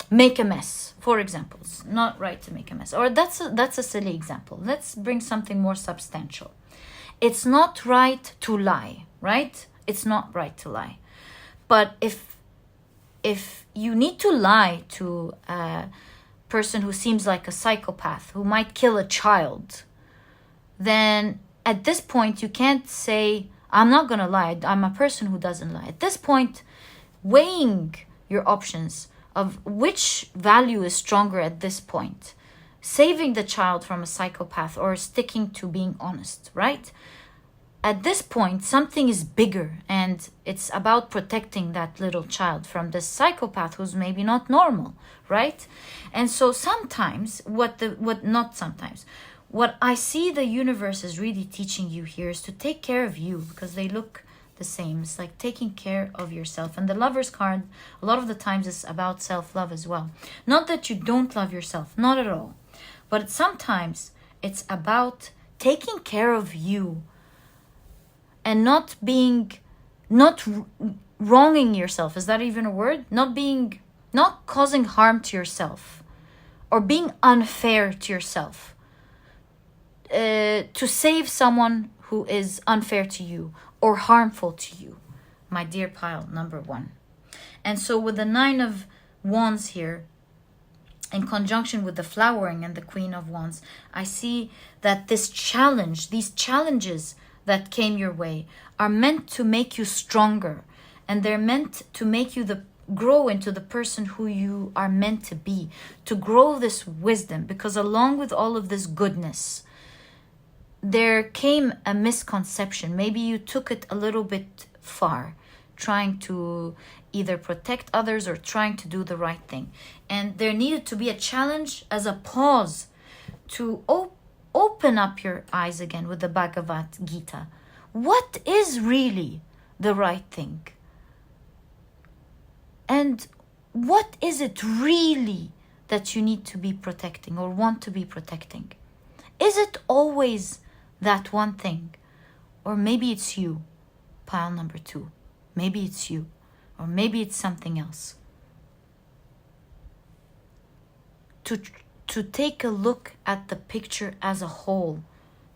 make a mess. For example, it's not right to make a mess. Or that's a silly example. Let's bring something more substantial. It's not right to lie, right? It's not right to lie. But if you need to lie to a person who seems like a psychopath, who might kill a child, then at this point you can't say, I'm not going to lie. I'm a person who doesn't lie. At this point, weighing your options of which value is stronger at this point, saving the child from a psychopath or sticking to being honest, right? At this point, something is bigger, and it's about protecting that little child from this psychopath who's maybe not normal, right? And so sometimes, what I see the universe is really teaching you here is to take care of you, because they look the same. It's like taking care of yourself. And the Lover's card, a lot of the times, is about self-love as well. Not that you don't love yourself, not at all. But sometimes it's about taking care of you and not wronging yourself. Is that even a word? Not causing harm to yourself or being unfair to yourself. To save someone who is unfair to you or harmful to you, my dear pile number 1. And so with the 9 of Wands here, in conjunction with the flowering and the Queen of Wands, I see that these challenges that came your way are meant to make you stronger, and they're meant to make you grow into the person who you are meant to be, to grow this wisdom, because along with all of this goodness, there came a misconception. Maybe you took it a little bit far, trying to either protect others or trying to do the right thing. And there needed to be a challenge as a pause to open up your eyes again with the Bhagavad Gita. What is really the right thing? And what is it really that you need to be protecting or want to be protecting? Is it always that one thing? Or maybe it's you, pile number 2. Maybe it's you. Or maybe it's something else. To take a look at the picture as a whole.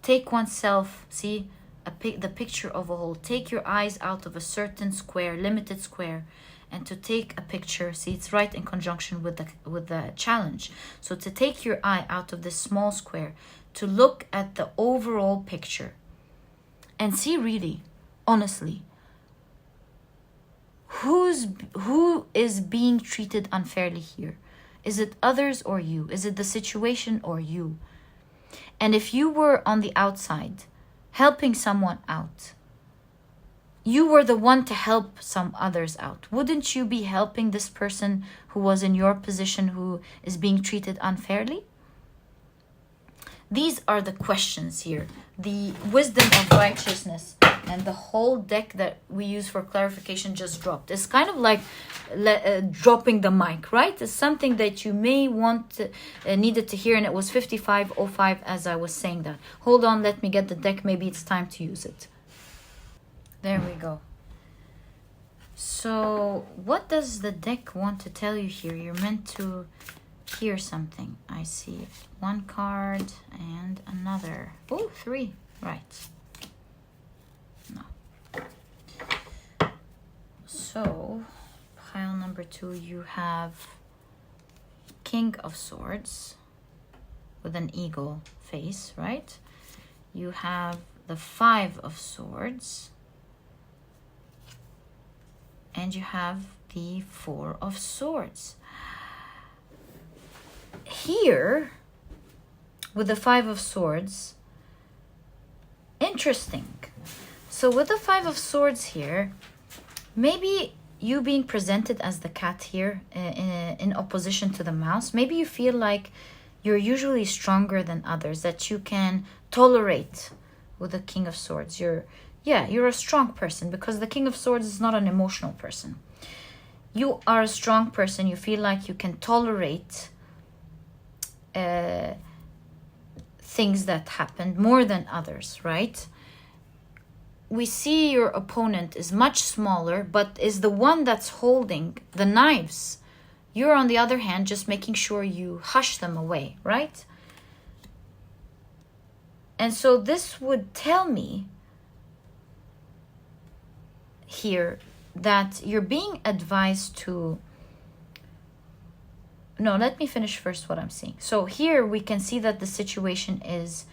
Take oneself, see, the picture of a whole. Take your eyes out of a certain square, limited square, and to take a picture. See, it's right in conjunction with the challenge. So to take your eye out of this small square, to look at the overall picture and see really, honestly, who is being treated unfairly here? Is it others or you? Is it the situation or you? And if you were on the outside, helping someone out, you were the one to help some others out. Wouldn't you be helping this person who was in your position, who is being treated unfairly? These are the questions here. The wisdom of righteousness, and the whole deck that we use for clarification just dropped. It's kind of like dropping the mic, right? It's something that you may needed to hear, and it was 55:05 as I was saying that. Hold on, let me get the deck. Maybe it's time to use it. There we go. So what does the deck want to tell you here? You're meant to hear something. I see one card and another. Oh, three. Right. No. So pile number 2, you have King of Swords with an eagle face, right? You have the 5 of Swords, and you have the 4 of Swords. Here, with the 5 of Swords, interesting. So with the 5 of Swords here, maybe you being presented as the cat here in opposition to the mouse, maybe you feel like you're usually stronger than others, that you can tolerate with the King of Swords. You're a strong person, because the King of Swords is not an emotional person. You are a strong person. You feel like you can tolerate things that happened more than others, right? We see your opponent is much smaller, but is the one that's holding the knives. You're, on the other hand, just making sure you hush them away, right? And so this would tell me here that you're being advised to... No, let me finish first what I'm seeing. So here we can see that the situation is,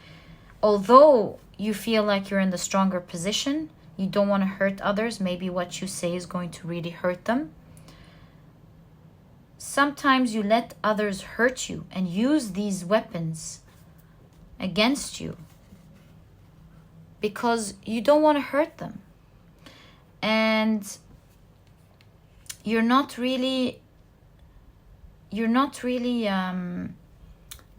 although you feel like you're in the stronger position, you don't want to hurt others, maybe what you say is going to really hurt them. Sometimes you let others hurt you and use these weapons against you because you don't want to hurt them. And you're not really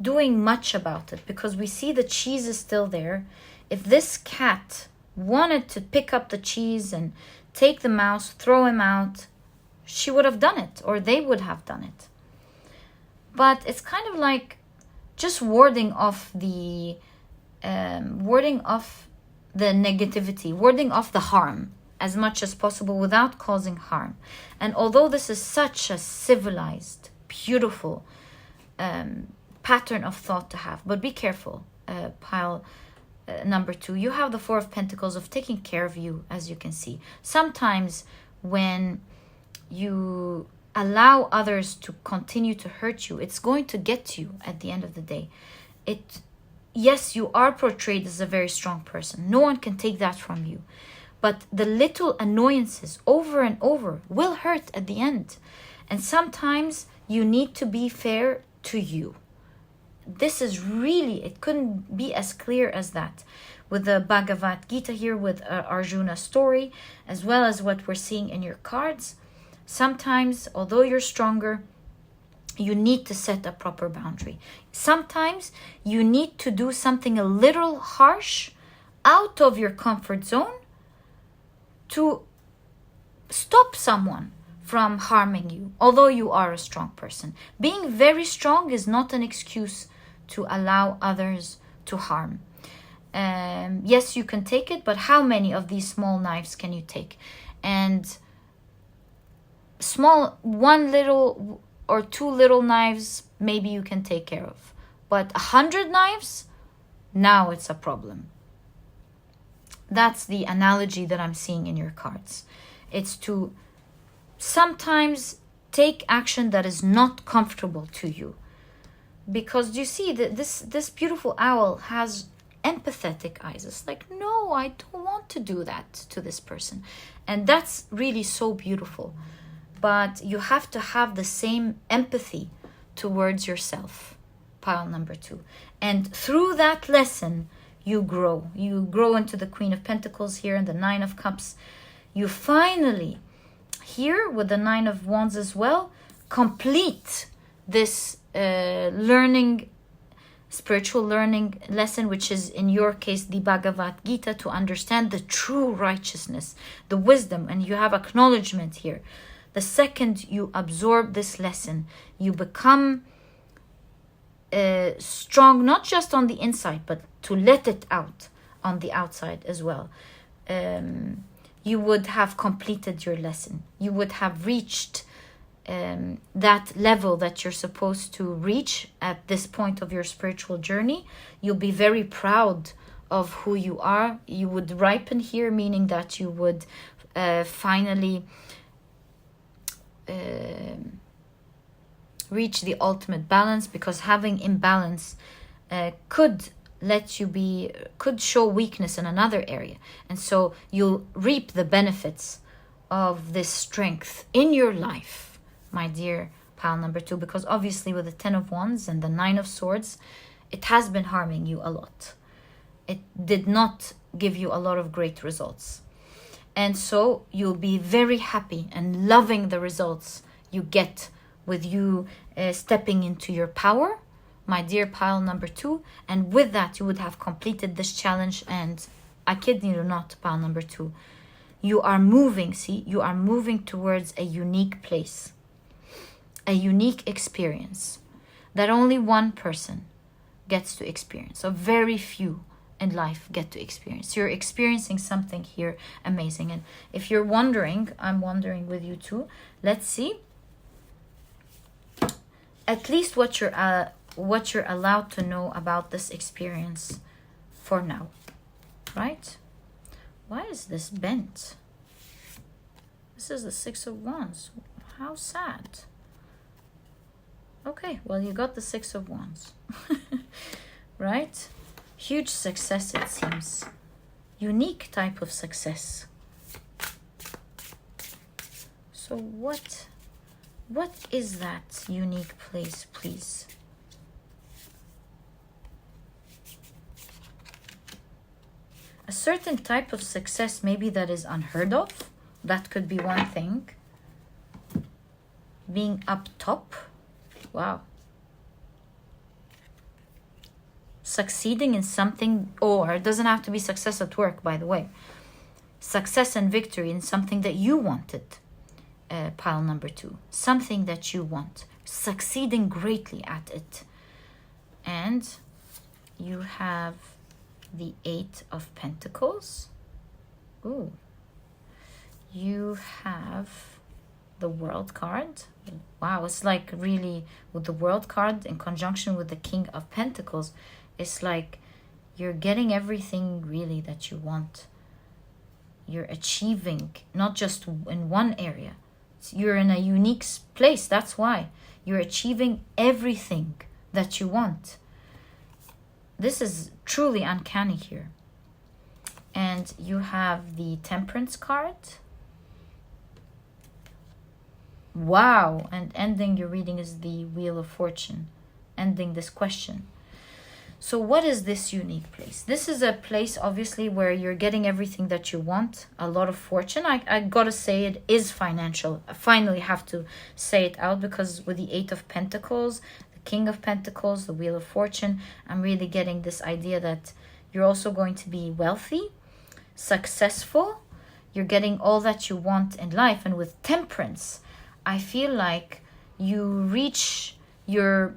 doing much about it, because we see the cheese is still there. If this cat wanted to pick up the cheese and take the mouse, throw him out, she would have done it, or they would have done it. But it's kind of like just warding off the negativity, warding off the harm as much as possible without causing harm. And although this is such a civilized, beautiful pattern of thought to have, but be careful, pile number 2, you have the 4 of Pentacles of taking care of you, as you can see. Sometimes when you allow others to continue to hurt you, it's going to get to you at the end of the day. Yes, you are portrayed as a very strong person. No one can take that from you. But the little annoyances over and over will hurt at the end. And sometimes you need to be fair to you. This is really, it couldn't be as clear as that. With the Bhagavad Gita here, with Arjuna's story, as well as what we're seeing in your cards. Sometimes, although you're stronger, you need to set a proper boundary. Sometimes you need to do something a little harsh out of your comfort zone to stop someone from harming you, although you are a strong person. Being very strong is not an excuse to allow others to harm. Yes, you can take it, but how many of these small knives can you take? And one little or 2 little knives, maybe you can take care of. But 100 knives, now it's a problem. That's the analogy that I'm seeing in your cards. It's to sometimes take action that is not comfortable to you. Because you see that this beautiful owl has empathetic eyes. It's like, no, I don't want to do that to this person. And that's really so beautiful. But you have to have the same empathy towards yourself, pile number 2. And through that lesson, you grow. You grow into the Queen of Pentacles here and the 9 of Cups. You finally, here with the 9 of Wands as well, complete this learning spiritual learning lesson, which is in your case the Bhagavad Gita, to understand the true righteousness, the wisdom, and you have acknowledgement here. The second you absorb this lesson, you become strong, not just on the inside, but to let it out on the outside as well. You would have completed your lesson. You would have reached that level that you're supposed to reach at this point of your spiritual journey. You'll be very proud of who you are. You would ripen here, meaning that you would finally reach the ultimate balance, because having imbalance could show weakness in another area, and so you'll reap the benefits of this strength in your life, my dear pile number 2, because obviously with the 10 of Wands and the 9 of Swords, it has been harming you a lot. It did not give you a lot of great results, and so you'll be very happy and loving the results you get with you stepping into your power, my dear pile number 2. And with that, you would have completed this challenge. And I kid you not, pile number 2, you are moving, you are moving towards a unique place, a unique experience that only one person gets to experience. So very few in life get to experience. You're experiencing something here amazing. And if you're wondering, I'm wondering with you too. Let's see at least what you're allowed to know about this experience for now, right? Why is this bent? This is the 6 of Wands. How sad. Okay, well, you got the 6 of Wands, right? Huge success, it seems. Unique type of success. So what is that unique place, please? A certain type of success, maybe that is unheard of. That could be one thing. Being up top. Wow. Succeeding in something, or it doesn't have to be success at work, by the way. Success and victory in something that you wanted. Pile number 2. Something that you want. Succeeding greatly at it. And you have the 8 of Pentacles. Ooh. You have the World card. Wow, it's like really, with the World card in conjunction with the King of Pentacles, it's like you're getting everything really that you want. You're achieving, not just in one area. You're in a unique place. That's why you're achieving everything that you want. This is truly uncanny here. And you have the Temperance card. Wow. And ending your reading is the Wheel of Fortune. Ending this question. So what is this unique place? This is a place, obviously, where you're getting everything that you want. A lot of fortune. I gotta say it is financial. I finally have to say it out, because with the 8 of Pentacles, the King of Pentacles, the Wheel of Fortune, I'm really getting this idea that you're also going to be wealthy, successful. You're getting all that you want in life. And with Temperance, I feel like you reach your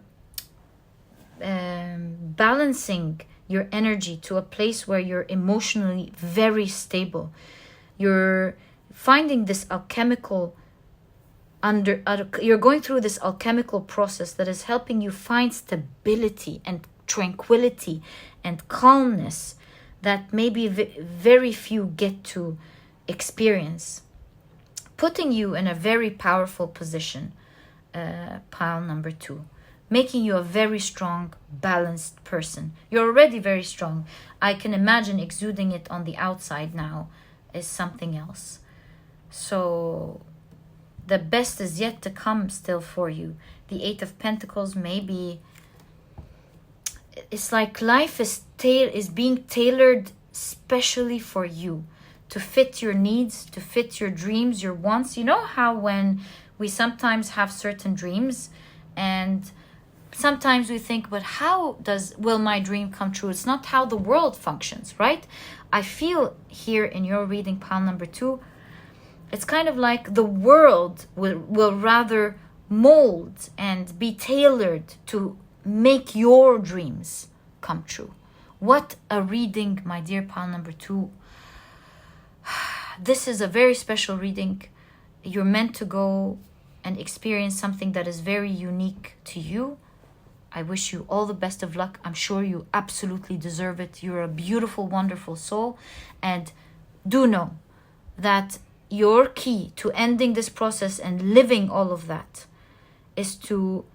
balancing your energy to a place where you're emotionally very stable. You're finding this alchemical you're going through this alchemical process that is helping you find stability and tranquility and calmness that maybe very few get to experience, putting you in a very powerful position, pile number 2. Making you a very strong, balanced person. You're already very strong. I can imagine exuding it on the outside now is something else. So the best is yet to come still for you. The 8 of Pentacles, maybe it's like life is being tailored specially for you, to fit your needs, to fit your dreams, your wants. You know how when we sometimes have certain dreams and sometimes we think, but how will my dream come true? It's not how the world functions, right? I feel here in your reading, pile number 2, it's kind of like the world will rather mold and be tailored to make your dreams come true. What a reading, my dear pile number 2. This is a very special reading. You're meant to go and experience something that is very unique to you. I wish you all the best of luck. I'm sure you absolutely deserve it. You're a beautiful, wonderful soul. And do know that your key to ending this process and living all of that is to,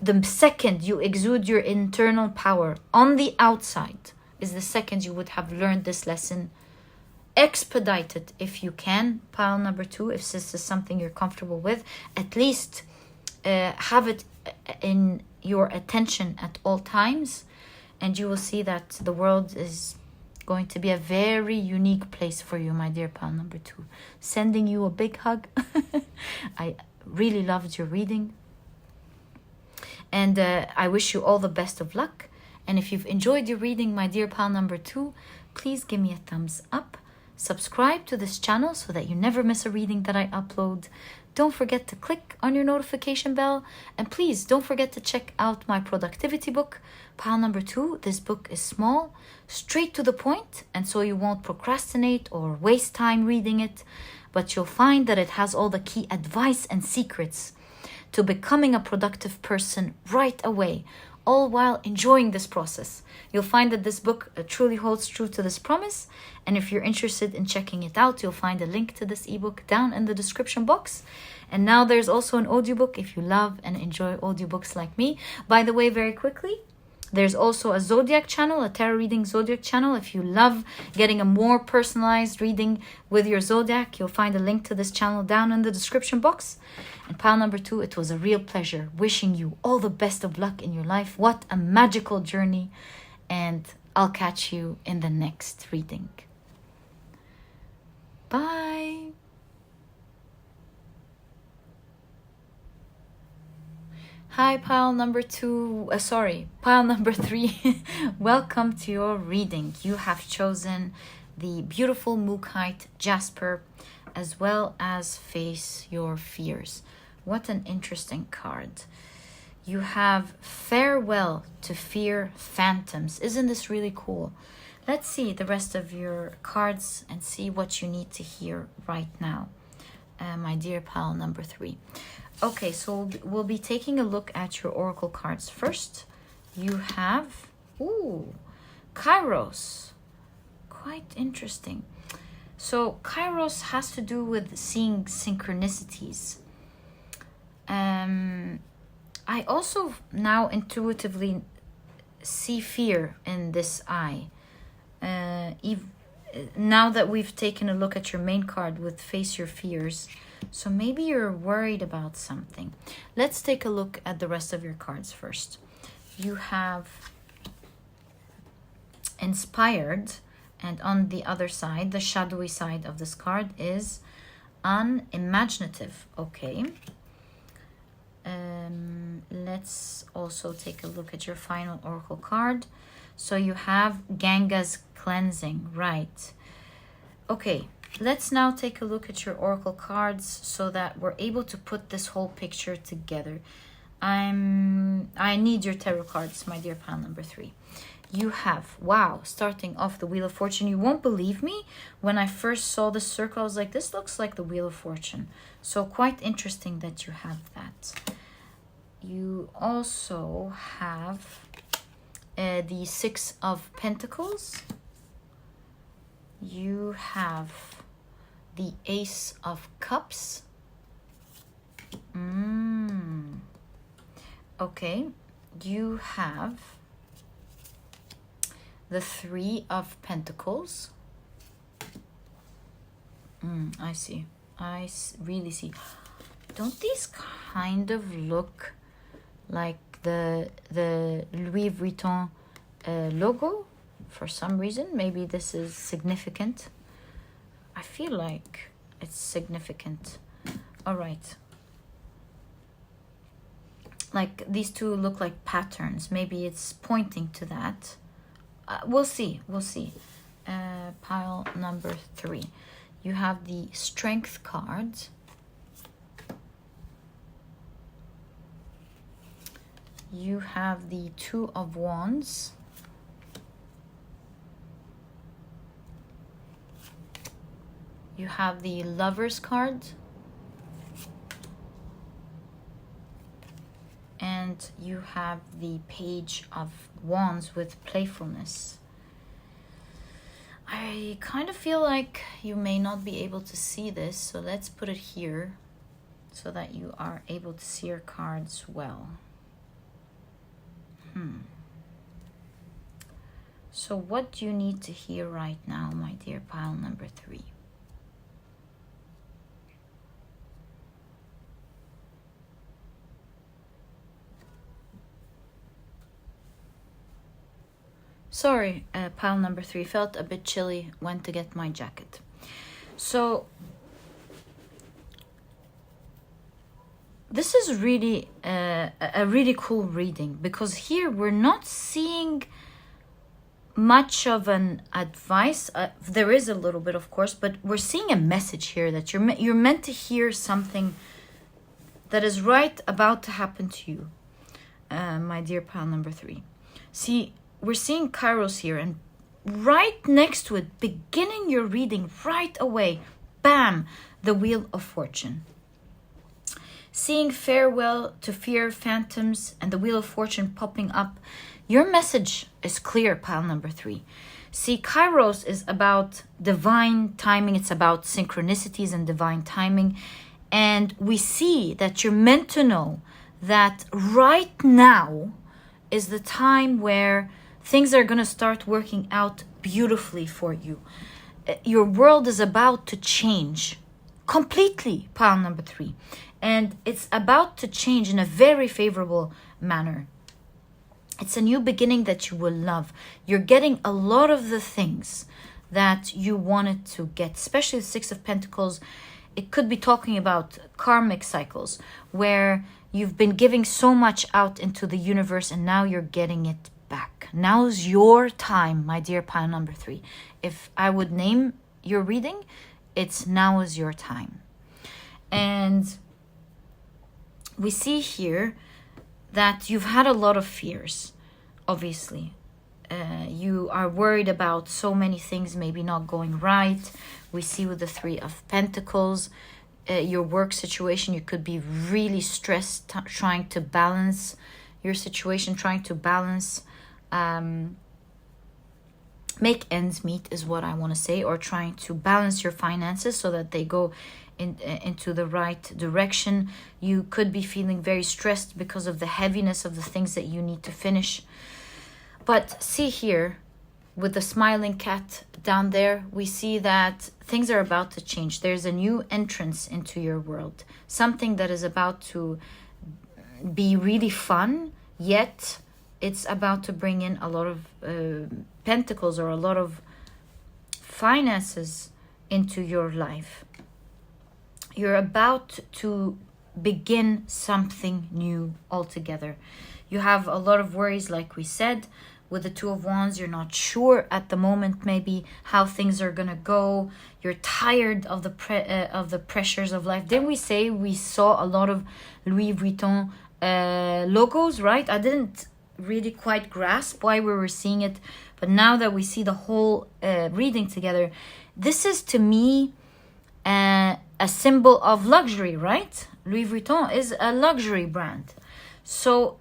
the second you exude your internal power on the outside, is the second you would have learned this lesson. Expedite it if you can, pile number 2, if this is something you're comfortable with. At least have it in your attention at all times, and you will see that the world is going to be a very unique place for you, my dear pile number 2. Sending you a big hug. I really loved your reading, and I wish you all the best of luck. And if you've enjoyed your reading, my dear pile number 2, please give me a thumbs up. Subscribe to this channel so that you never miss a reading that I upload. Don't forget to click on your notification bell. And please don't forget to check out my productivity book, pile number 2. This book is small, straight to the point, and so you won't procrastinate or waste time reading it. But you'll find that it has all the key advice and secrets to becoming a productive person right away, all while enjoying this process. You'll find that this book truly holds true to this promise. And if you're interested in checking it out, you'll find a link to this ebook down in the description box. And now there's also an audiobook if you love and enjoy audiobooks like me. By the way, very quickly, there's also a zodiac channel, a tarot reading zodiac channel. If you love getting a more personalized reading with your zodiac, you'll find a link to this channel down in the description box. And pile number 2, it was a real pleasure. Wishing you all the best of luck in your life. What a magical journey. And I'll catch you in the next reading. Bye. Hi, pile number 2. Pile number 3. Welcome to your reading. You have chosen the beautiful Mookaite Jasper, as well as Face Your Fears. What an interesting card. You have Farewell to Fear Phantoms. Isn't this really cool? Let's see the rest of your cards and see what you need to hear right now, my dear pile number 3. Okay, so we'll be taking a look at your oracle cards first. You have, Kairos. Quite interesting. So Kairos has to do with seeing synchronicities. I also now intuitively see fear in this eye. Now that we've taken a look at your main card with Face Your Fears, so maybe you're worried about something. Let's take a look at the rest of your cards first. You have Inspired, and on the other side, the shadowy side of this card is Unimaginative. Okay. Let's also take a look at your final oracle card. So you have Ganga's Cleansing, right? Okay, let's now take a look at your oracle cards so that we're able to put this whole picture together. I need your tarot cards, my dear pile number 3. You have, wow, starting off the Wheel of Fortune. You won't believe me. When I first saw this circle, I was like, this looks like the Wheel of Fortune. So quite interesting that you have that. You also have the Six of Pentacles. You have the Ace of Cups. Okay. You have the Three of Pentacles. I see. I really see. Don't these kind of look like the Louis Vuitton logo for some reason? Maybe this is significant. I feel like it's significant. All right. like these two look like patterns. Maybe it's pointing to that. We'll see. Pile number 3. You have the Strength card. You have the Two of Wands. You have the Lovers card. And you have the Page of Wands with playfulness. I kind of feel like you may not be able to see this, so let's put it here so that you are able to see your cards well. So what do you need to hear right now, my dear pile number 3? Sorry, pile number 3, felt a bit chilly, went to get my jacket. So this is really a really cool reading, because here we're not seeing much of an advice. There is a little bit, of course, but we're seeing a message here that you're meant to hear something that is right about to happen to you, my dear pile number 3. See, we're seeing Kairos here, and right next to it, beginning your reading right away, bam, the Wheel of Fortune. Seeing farewell to fear, phantoms, and the Wheel of Fortune popping up. Your message is clear, pile number 3. See, Kairos is about divine timing. It's about synchronicities and divine timing. And we see that you're meant to know that right now is the time where things are going to start working out beautifully for you. Your world is about to change completely, pile number 3. And it's about to change in a very favorable manner. It's a new beginning that you will love. You're getting a lot of the things that you wanted to get, especially the Six of Pentacles. It could be talking about karmic cycles where you've been giving so much out into the universe and now you're getting it back. Now's your time, my dear pile number 3. If I would name your reading, it's now is your time. And we see here that you've had a lot of fears, obviously. You are worried about so many things maybe not going right. We see with the Three of Pentacles, your work situation, you could be really stressed, trying to balance your situation, trying to balance, make ends meet is what I want to say, or trying to balance your finances so that they go into the right direction. You could be feeling very stressed because of the heaviness of the things that you need to finish. But see here, with the smiling cat down there, we see that things are about to change. There's a new entrance into your world. Something that is about to be really fun, yet it's about to bring in a lot of pentacles or a lot of finances into your life. You're about to begin something new altogether. You have a lot of worries, like we said. With the Two of Wands, you're not sure at the moment maybe how things are gonna go. You're tired of the pressures of life. Didn't we say we saw a lot of Louis Vuitton logos, right? I didn't really quite grasp why we were seeing it, but now that we see the whole reading together, this is to me a symbol of luxury, right? Louis Vuitton is a luxury brand, so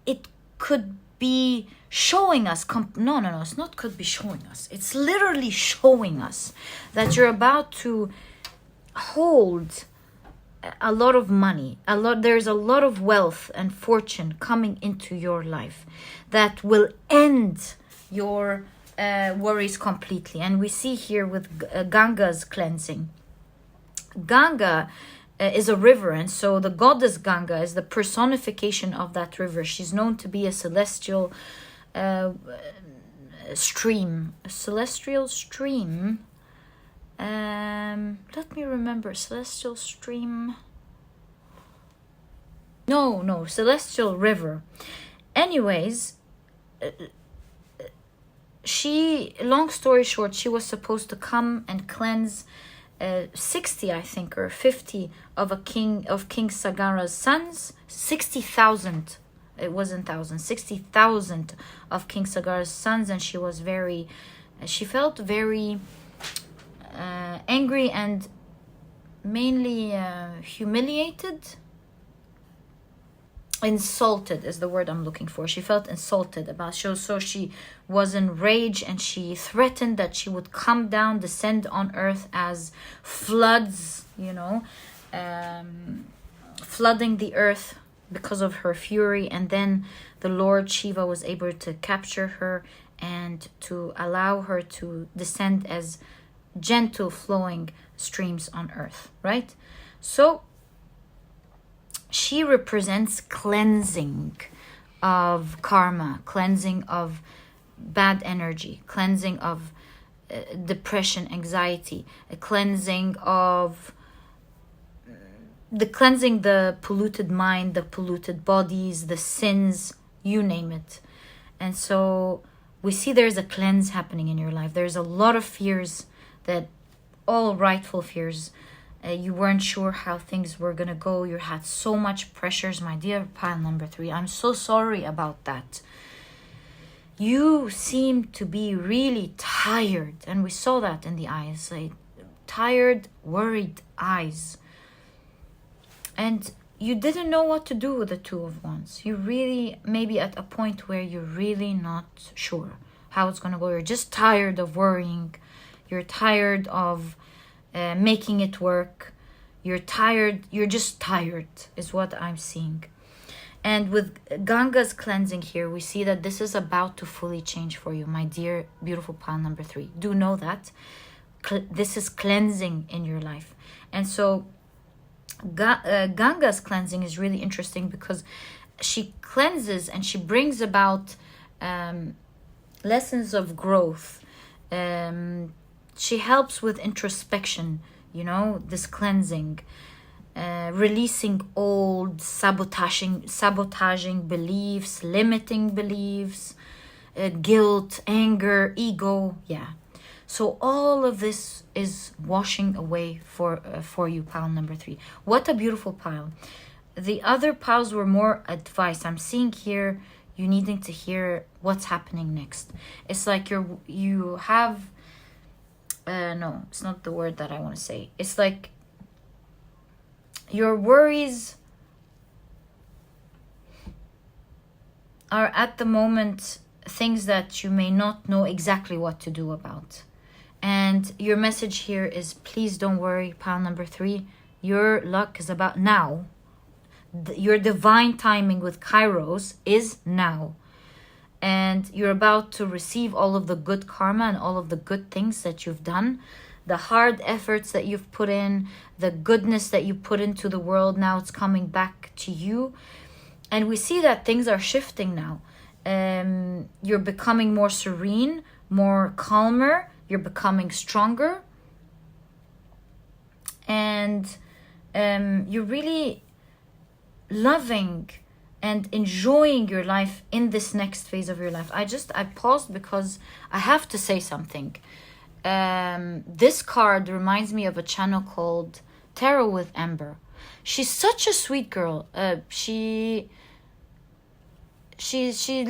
it could be showing us no, it's not could be showing us, it's literally showing us that you're about to hold a lot of money, there's a lot of wealth and fortune coming into your life that will end your worries completely. And we see here with Ganga's cleansing. Ganga is a river, and so the goddess Ganga is the personification of that river. She's known to be a celestial stream. A celestial stream. Let me remember. Celestial stream. No, celestial river. Anyways, long story short, she was supposed to come and cleanse 60, I think, or 50 of King Sagara's sons. 60,000. It wasn't thousand. 60,000 of King Sagara's sons, and she felt very angry and mainly humiliated. Insulted is the word I'm looking for. She felt insulted about so she was in rage, and she threatened that she would come down, descend on earth as floods, flooding the earth because of her fury. And then the Lord Shiva was able to capture her and to allow her to descend as gentle flowing streams on earth, right? So she represents cleansing of karma, cleansing of bad energy, cleansing of depression, anxiety, a cleansing of the polluted mind, the polluted bodies, the sins, you name it. And so we see there's a cleanse happening in your life. There's a lot of fears, that all rightful fears. You weren't sure how things were going to go. You had so much pressures, my dear pile number 3. I'm so sorry about that. You seem to be really tired. And we saw that in the eyes. Like tired, worried eyes. And you didn't know what to do with the Two of Wands. You really, maybe at a point where you're really not sure how it's going to go. You're just tired of worrying. You're tired of making it work. You're just tired is what I'm seeing. And with Ganga's cleansing here, we see that this is about to fully change for you, my dear beautiful pile number 3. Do know that this is cleansing in your life. And so Ganga's cleansing is really interesting because she cleanses and she brings about lessons of growth. She helps with introspection, this cleansing, releasing old sabotaging beliefs, limiting beliefs, guilt, anger, ego. Yeah. So all of this is washing away for you, pile number 3. What a beautiful pile. The other piles were more advice. I'm seeing here you needing to hear what's happening next. It's like you have... no, it's not the word that I want to say. It's like your worries are at the moment things that you may not know exactly what to do about. And your message here is, please don't worry, pile number 3. Your luck is about now. Your divine timing with Kairos is now. And you're about to receive all of the good karma and all of the good things that you've done. The hard efforts that you've put in, the goodness that you put into the world, now it's coming back to you. And we see that things are shifting now. You're becoming more serene, more calmer. You're becoming stronger. And you're really loving and enjoying your life in this next phase of your life. I paused because I have to say something. This card reminds me of a channel called Tarot with Amber. She's such a sweet girl. She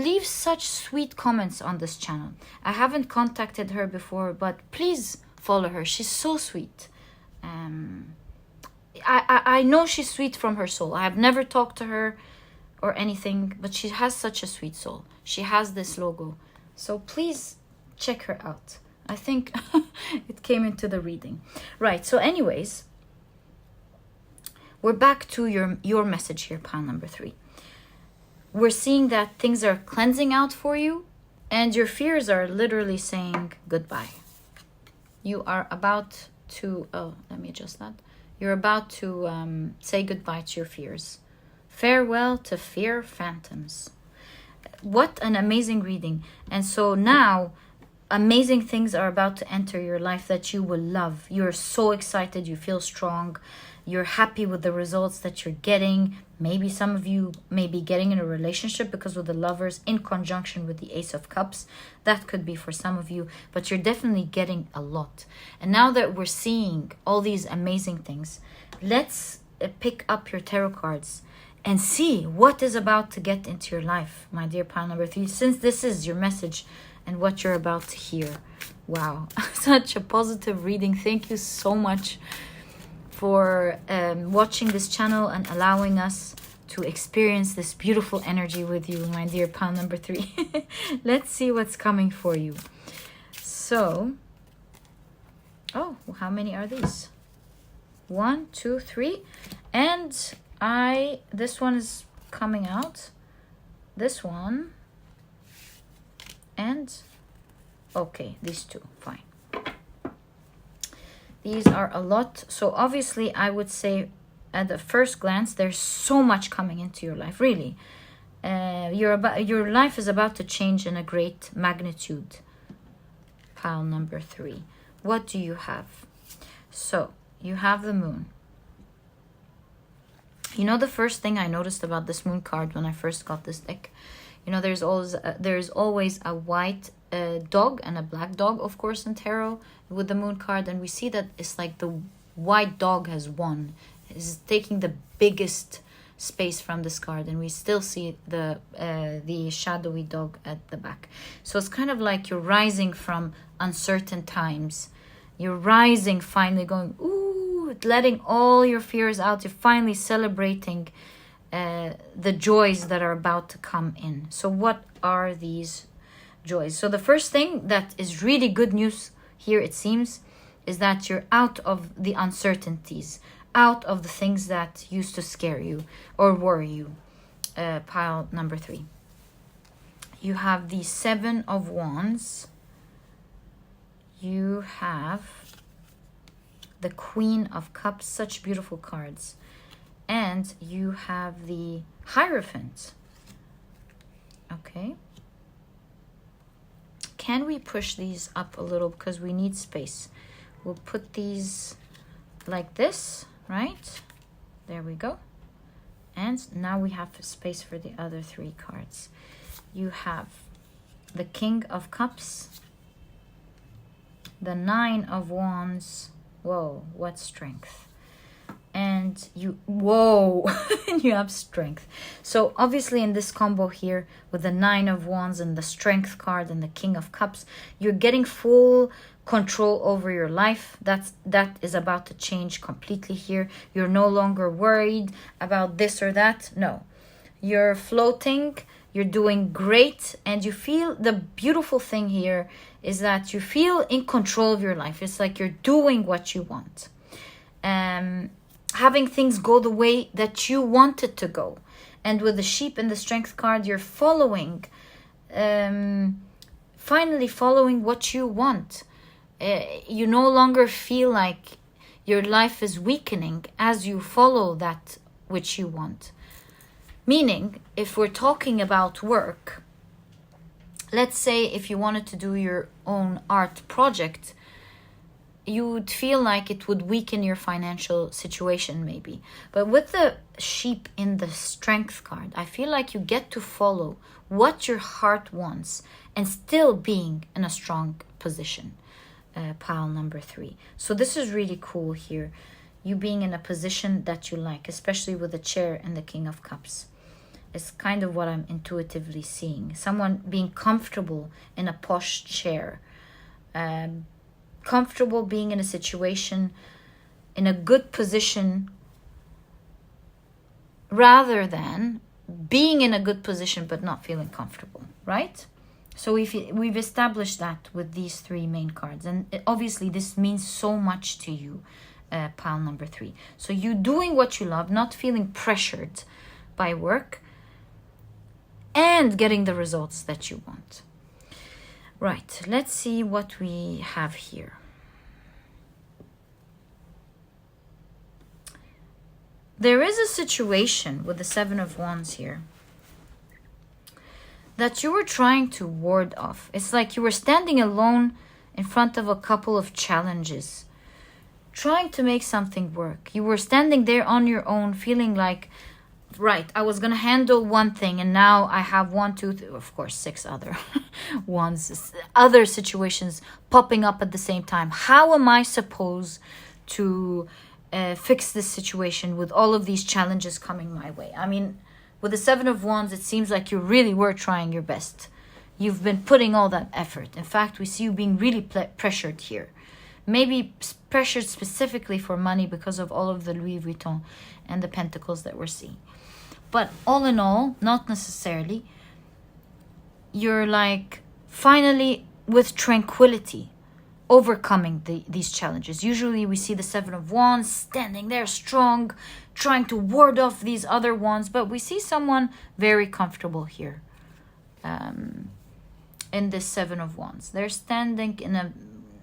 leaves such sweet comments on this channel. I haven't contacted her before, but please follow her. She's so sweet. I know she's sweet from her soul. I have never talked to her or anything, but she has such a sweet soul. She has this logo. So please check her out. I think it came into the reading. Right, so anyways, we're back to your message here, pile number 3. We're seeing that things are cleansing out for you, and your fears are literally saying goodbye. You are about to, let me adjust that. You're about to say goodbye to your fears. Farewell to fear phantoms. What an amazing reading. And so now amazing things are about to enter your life that you will love. You're so excited, you feel strong, you're happy with the results that you're getting. Maybe some of you may be getting in a relationship because of the Lovers in conjunction with the Ace of Cups. That could be for some of you, but you're definitely getting a lot. And now that we're seeing all these amazing things, let's pick up your tarot cards and see what is about to get into your life, my dear pile number 3, since this is your message and what you're about to hear. Wow, such a positive reading. Thank you so much for watching this channel and allowing us to experience this beautiful energy with you, my dear pile number 3. Let's see what's coming for you. So, oh, how many are these? 1, 2, 3, and this one is coming out, this one, and okay, these two, fine. These are a lot. So obviously I would say at the first glance there's so much coming into your life, really. Your life is about to change in a great magnitude. Pile number 3, what do you have? So you have the moon. You know, the first thing I noticed about this moon card when I first got this deck, you know, there's always a white dog and a black dog, of course, in tarot with the moon card, and we see that it's like the white dog has won, is taking the biggest space from this card, and we still see the shadowy dog at the back. So it's kind of like you're rising from uncertain times. You're rising, finally going, ooh, letting all your fears out. You're finally celebrating the joys that are about to come in. So what are these joys? So the first thing that is really good news here, it seems, is that you're out of the uncertainties, out of the things that used to scare you or worry you. Pile number 3. You have the 7 of Wands. You have the Queen of Cups, such beautiful cards. And you have the Hierophant. Okay. Can we push these up a little because we need space? We'll put these like this, right? There we go. And now we have space for the other 3 cards. You have the King of Cups, the 9 of Wands. Whoa, what strength. And you, whoa, you have strength. So obviously in this combo here with the 9 of Wands and the Strength card and the King of Cups, you're getting full control over your life. That is about to change completely here. You're no longer worried about this or that. No, you're floating, you're doing great, and you feel, the beautiful thing here is that you feel in control of your life. It's like you're doing what you want. Having things go the way that you want it to go. And with the Sheep and the Strength card, you're following, finally following what you want. You no longer feel like your life is weakening as you follow that which you want. Meaning, if we're talking about work, let's say if you wanted to do your own art project, you would feel like it would weaken your financial situation maybe. But with the Sheep in the Strength card, I feel like you get to follow what your heart wants and still being in a strong position. Pile number 3. So this is really cool here. You being in a position that you like, especially with the Chair and the King of Cups. It's kind of what I'm intuitively seeing. Someone being comfortable in a posh chair. Comfortable being in a situation, in a good position, rather than being in a good position but not feeling comfortable, right? So we've established that with these 3 main cards. And obviously this means so much to you, pile number 3. So you doing what you love, not feeling pressured by work, and getting the results that you want. Right, let's see what we have here. There is a situation with the 7 of Wands here that you were trying to ward off. It's like you were standing alone in front of a couple of challenges, trying to make something work. You were standing there on your own, feeling like, right, I was going to handle one thing, and now I have one, two, of course, 6 other ones, other situations popping up at the same time. How am I supposed to fix this situation with all of these challenges coming my way? I mean, with the 7 of Wands, it seems like you really were trying your best. You've been putting all that effort. In fact, we see you being really pressured here. Maybe pressured specifically for money because of all of the Louis Vuitton and the pentacles that we're seeing. But all in all, not necessarily. You're like finally with tranquility overcoming these challenges. Usually we see the 7 of Wands standing there strong, trying to ward off these other wands, but we see someone very comfortable here in this 7 of Wands. They're standing in a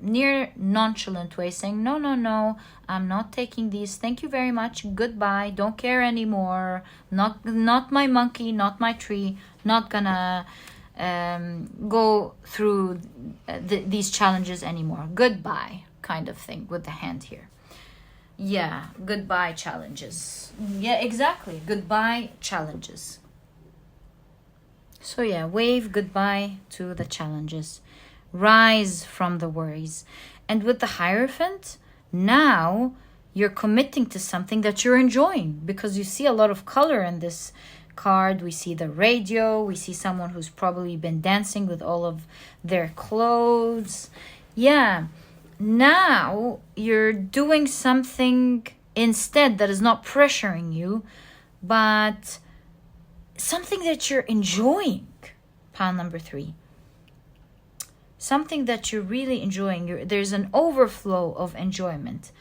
near nonchalant way, saying, no, I'm not taking these, thank you very much, goodbye, don't care anymore, not my monkey, not my tree, not gonna go through these challenges anymore, goodbye, kind of thing with the hand here. Yeah, goodbye challenges. Yeah, exactly, goodbye challenges. So yeah, wave goodbye to the challenges. Rise from the worries. And with the Hierophant, now you're committing to something that you're enjoying, because you see a lot of color in this card. We see the radio. We see someone who's probably been dancing with all of their clothes. Yeah. Now you're doing something instead that is not pressuring you, but something that you're enjoying. Pile number 3. Something that you're really enjoying. There's an overflow of enjoyment,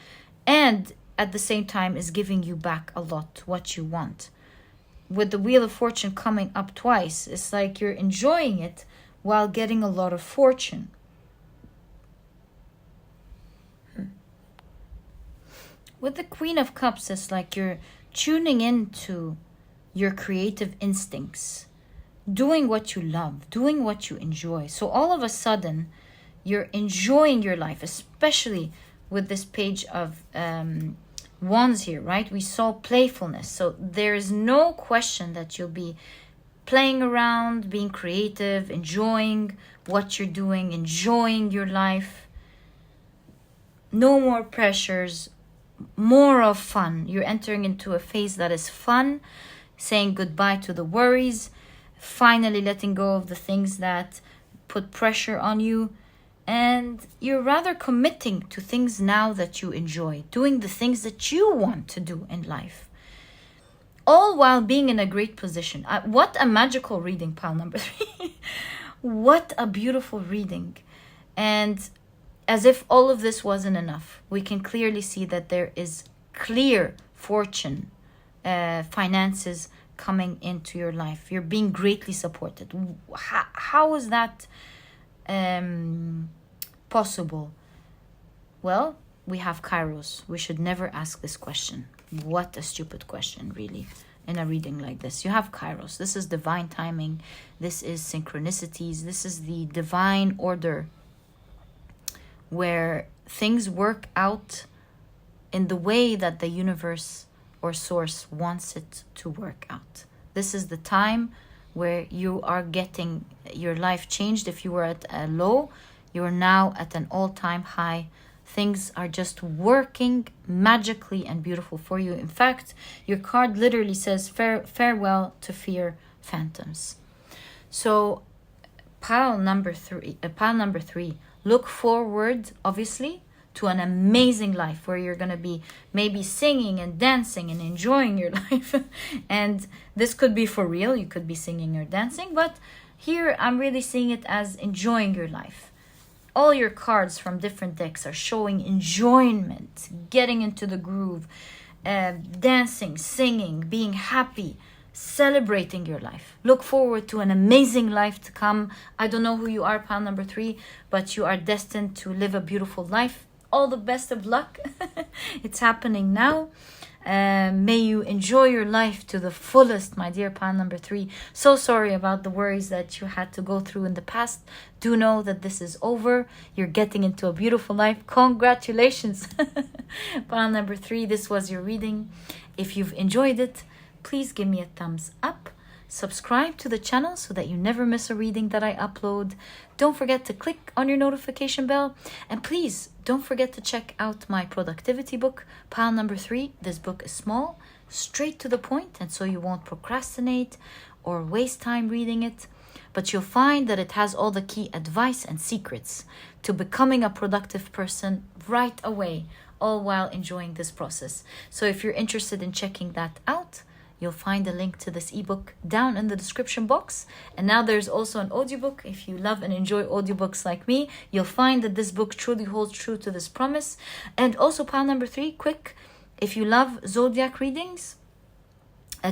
and at the same time is giving you back a lot what you want. With the Wheel of Fortune coming up twice, it's like you're enjoying it while getting a lot of fortune. With the Queen of Cups, it's like you're tuning into your creative instincts, doing what you love, doing what you enjoy. So all of a sudden, you're enjoying your life, especially with this Page of Wands here, right? We saw playfulness. So there is no question that you'll be playing around, being creative, enjoying what you're doing, enjoying your life. No more pressures, more of fun. You're entering into a phase that is fun, saying goodbye to the worries, finally letting go of the things that put pressure on you, and you're rather committing to things now that you enjoy, doing the things that you want to do in life, all while being in a great position. What a magical reading, pile number 3. What a beautiful reading. And as if all of this wasn't enough, we can clearly see that there is clear fortune, finances coming into your life. You're being greatly supported. How is that possible? Well, we have Kairos. We should never ask this question. What a stupid question, really, in a reading like this. You have Kairos. This is divine timing. This is synchronicities. This is the divine order where things work out in the way that the universe or source wants it to work out. This is the time where you are getting your life changed. If you were at a low, you are now at an all-time high. Things are just working magically and beautiful for you. In fact, your card literally says farewell to fear phantoms. So pile number 3, look forward, obviously, to an amazing life where you're going to be maybe singing and dancing and enjoying your life. And this could be for real. You could be singing or dancing. But here I'm really seeing it as enjoying your life. All your cards from different decks are showing enjoyment, getting into the groove, dancing, singing, being happy, celebrating your life. Look forward to an amazing life to come. I don't know who you are, pile number 3, but you are destined to live a beautiful life. All the best of luck. It's happening now. May you enjoy your life to the fullest, my dear pile number 3. So sorry about the worries that you had to go through in the past. Do know that this is over. You're getting into a beautiful life. Congratulations. Pile number 3, this was your reading. If you've enjoyed it, please give me a thumbs up. Subscribe to the channel so that you never miss a reading that I upload. Don't forget to click on your notification bell. And please don't forget to check out my productivity book, pile number 3. This book is small, straight to the point, and so you won't procrastinate or waste time reading it. But you'll find that it has all the key advice and secrets to becoming a productive person right away, all while enjoying this process. So if you're interested in checking that out, you'll find a link to this ebook down in the description box. And now there's also an audiobook. If you love and enjoy audiobooks like me, you'll find that this book truly holds true to this promise. And also pile number 3, quick, if you love zodiac readings,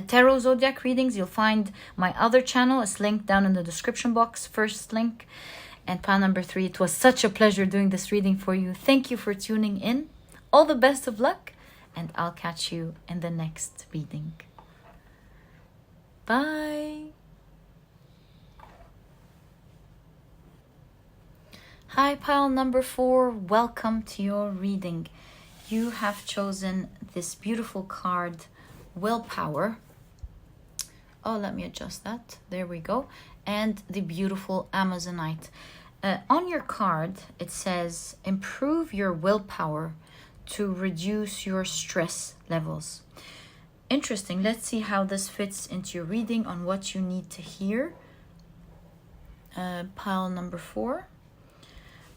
tarot zodiac readings, you'll find my other channel. It's linked down in the description box, first link. And pile number 3, it was such a pleasure doing this reading for you. Thank you for tuning in. All the best of luck, and I'll catch you in the next reading. Bye. Hi, pile number 4. Welcome to your reading. You have chosen this beautiful card, Willpower. Oh, let me adjust that. There we go. And the beautiful Amazonite. On your card, it says, improve your willpower to reduce your stress levels. Interesting. Let's see how this fits into your reading on what you need to hear. Pile number 4.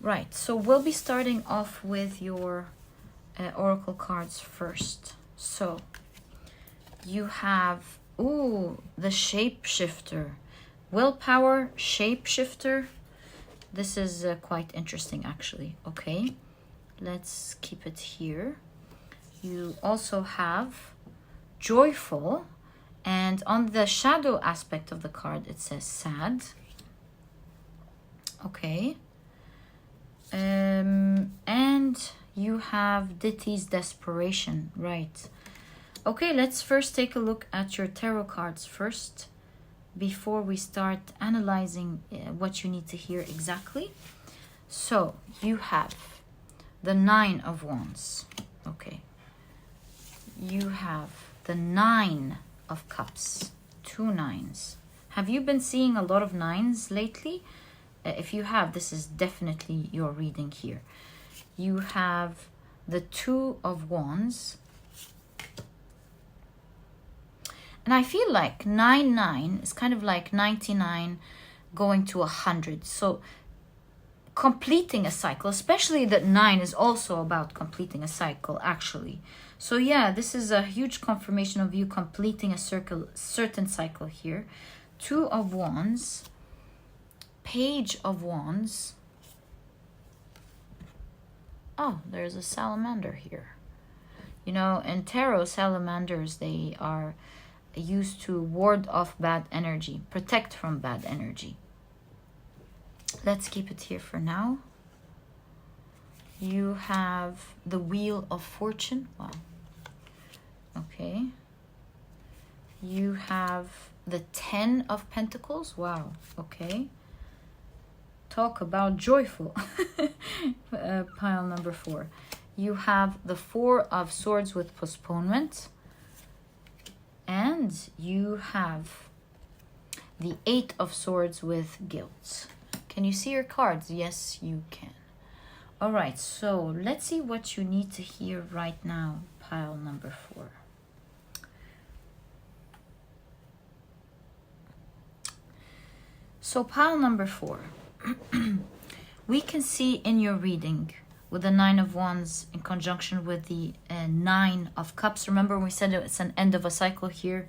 Right, so we'll be starting off with your oracle cards first. So you have, the shapeshifter. Willpower, shapeshifter. This is quite interesting, actually. Okay, let's keep it here. You also have joyful, and on the shadow aspect of the card it says sad. Okay, and you have Ditti's desperation. Right. Okay, let's first take a look at your tarot cards first before we start analyzing what you need to hear exactly. So you have the 9 of Wands. Okay, you have the 9 of Cups, 2 9s. Have you been seeing a lot of 9s lately? If you have, this is definitely your reading here. You have the 2 of Wands. And I feel like 9 is kind of like 99 going to 100. So completing a cycle, especially that 9 is also about completing a cycle, actually. So yeah, this is a huge confirmation of you completing a certain cycle here. 2 of Wands, Page of Wands. Oh, there's a salamander here. You know, in tarot, salamanders, they are used to ward off bad energy, protect from bad energy. Let's keep it here for now. You have the Wheel of Fortune. Wow. Okay. You have the 10 of Pentacles. Wow. Okay. Talk about joyful. Pile number 4. You have the 4 of Swords with postponement. And you have the 8 of Swords with guilt. Can you see your cards? Yes, you can. All right, so let's see what you need to hear right now, pile number 4. So pile number 4, we can see in your reading with the 9 of Wands in conjunction with the 9 of Cups. Remember we said it's an end of a cycle here.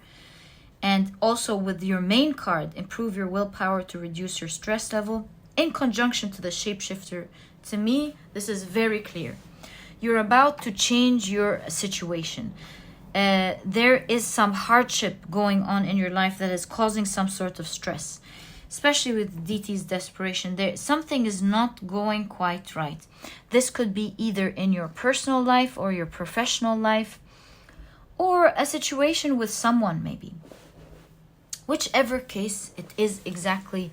And also with your main card, improve your willpower to reduce your stress level in conjunction to the shapeshifter. To me, this is very clear. You're about to change your situation. There is some hardship going on in your life that is causing some sort of stress. Especially with Ditti's desperation, something is not going quite right. This could be either in your personal life or your professional life, or a situation with someone maybe. Whichever case it is exactly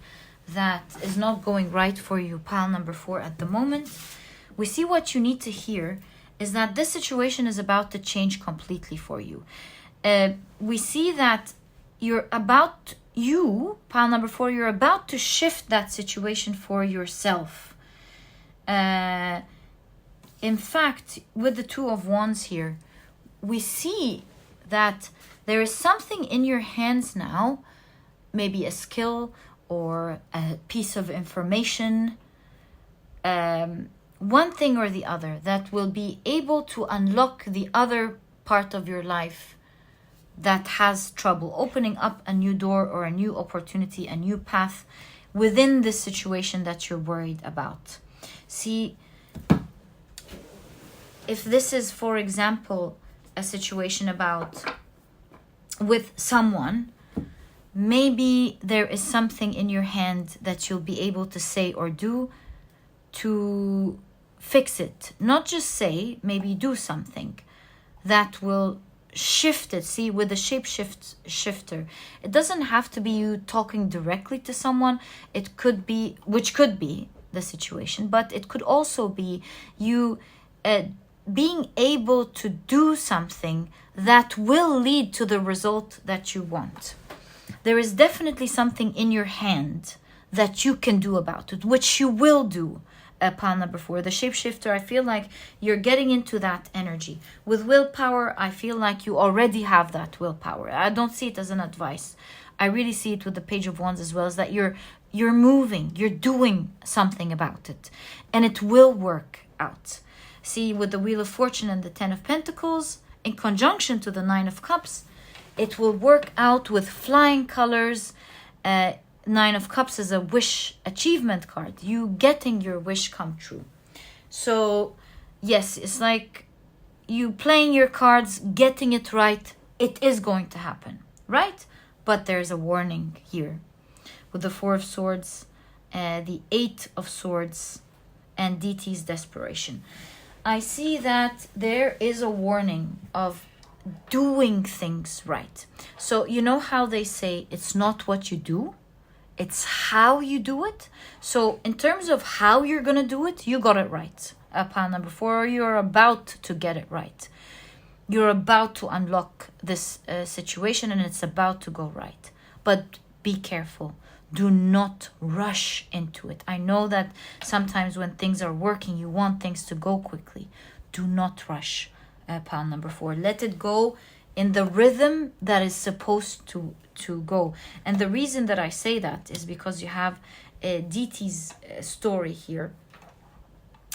that is not going right for you, pile number 4 at the moment, we see what you need to hear is that this situation is about to change completely for you. We see that pile number 4, you're about to shift that situation for yourself. In fact, with the 2 of Wands here, we see that there is something in your hands now, maybe a skill or a piece of information, one thing or the other, that will be able to unlock the other part of your life that has trouble, opening up a new door or a new opportunity, a new path within this situation that you're worried about. See, if this is, for example, a situation with someone, maybe there is something in your hand that you'll be able to say or do to fix it. Not just say, maybe do something that will shift it. See, with the shifter, it doesn't have to be you talking directly to someone. It could be, which could be the situation, but it could also be you being able to do something that will lead to the result that you want. There is definitely something in your hand that you can do about it, which you will do. Pile number 4, the shapeshifter, I feel like you're getting into that energy. With willpower, I feel like you already have that willpower. I don't see it as an advice. I really see it with the Page of Wands as well, is that you're moving, you're doing something about it, and it will work out. See, with the Wheel of Fortune and the 10 of Pentacles, in conjunction to the 9 of Cups, it will work out with flying colors. 9 of Cups is a wish achievement card. You getting your wish come true. So, yes, it's like you playing your cards, getting it right. It is going to happen, right? But there's a warning here. With the 4 of Swords, the 8 of Swords, and DT's desperation. I see that there is a warning of doing things right. So you know how they say it's not what you do, it's how you do it. So in terms of how you're gonna do it, you got it right. Pile number 4, you're about to get it right. You're about to unlock this situation, and it's about to go right. But be careful. Do not rush into it. I know that sometimes when things are working, you want things to go quickly. Do not rush. Pile number 4. Let it go in the rhythm that is supposed to go. And the reason that I say that is because you have DT's story here.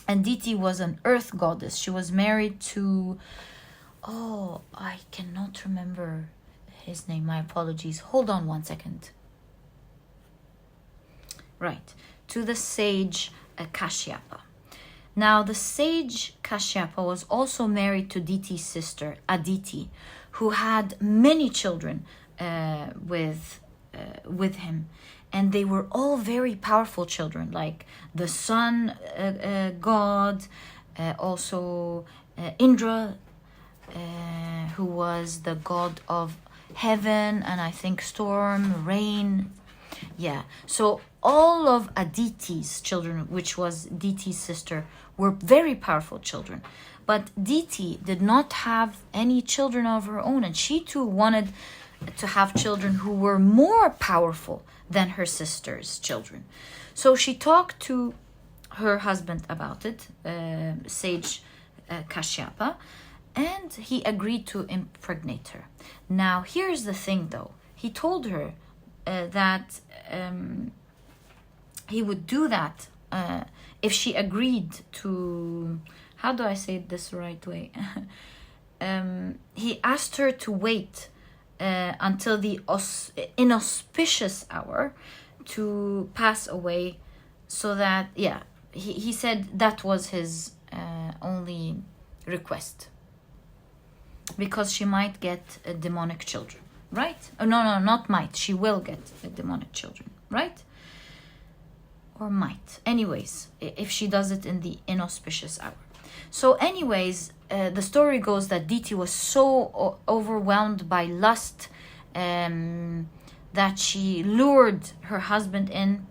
And DT was an earth goddess. She was married to... Oh, I cannot remember his name. My apologies. Hold on one second. Right. To the sage Kashyapa. Now, the sage Kashyapa was also married to DT's sister, Aditi, who had many children with him. And they were all very powerful children, like the sun god, also Indra, who was the god of heaven, and I think storm, rain. Yeah, so all of Aditi's children, which was DT's sister, were very powerful children. But DT did not have any children of her own, and she too wanted to have children who were more powerful than her sister's children. So she talked to her husband about it, sage Kashyapa, and he agreed to impregnate her. Now, here's the thing though. He told her that he would do that if she agreed to... How do I say this the right way? He asked her to wait until the inauspicious hour to pass away, so that, yeah, he said that was his only request, because she might get demonic children, right? Oh, no, not might. She will get demonic children, right? Or might. Anyways, if she does it in the inauspicious hour. So anyways, the story goes that Diti was so overwhelmed by lust that she lured her husband in,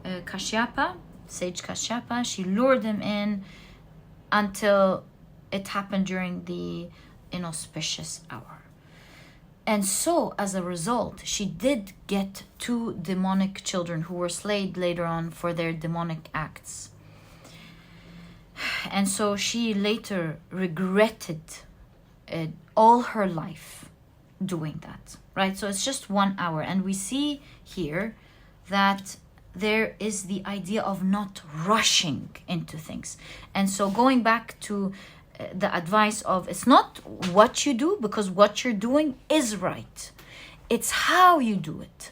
Kashyapa, sage Kashyapa. She lured him in until it happened during the inauspicious hour. And so, as a result, she did get 2 demonic children who were slayed later on for their demonic acts. And so she later regretted all her life doing that, right? So it's just 1 hour. And we see here that there is the idea of not rushing into things. And so going back to the advice of, it's not what you do, because what you're doing is right. It's how you do it.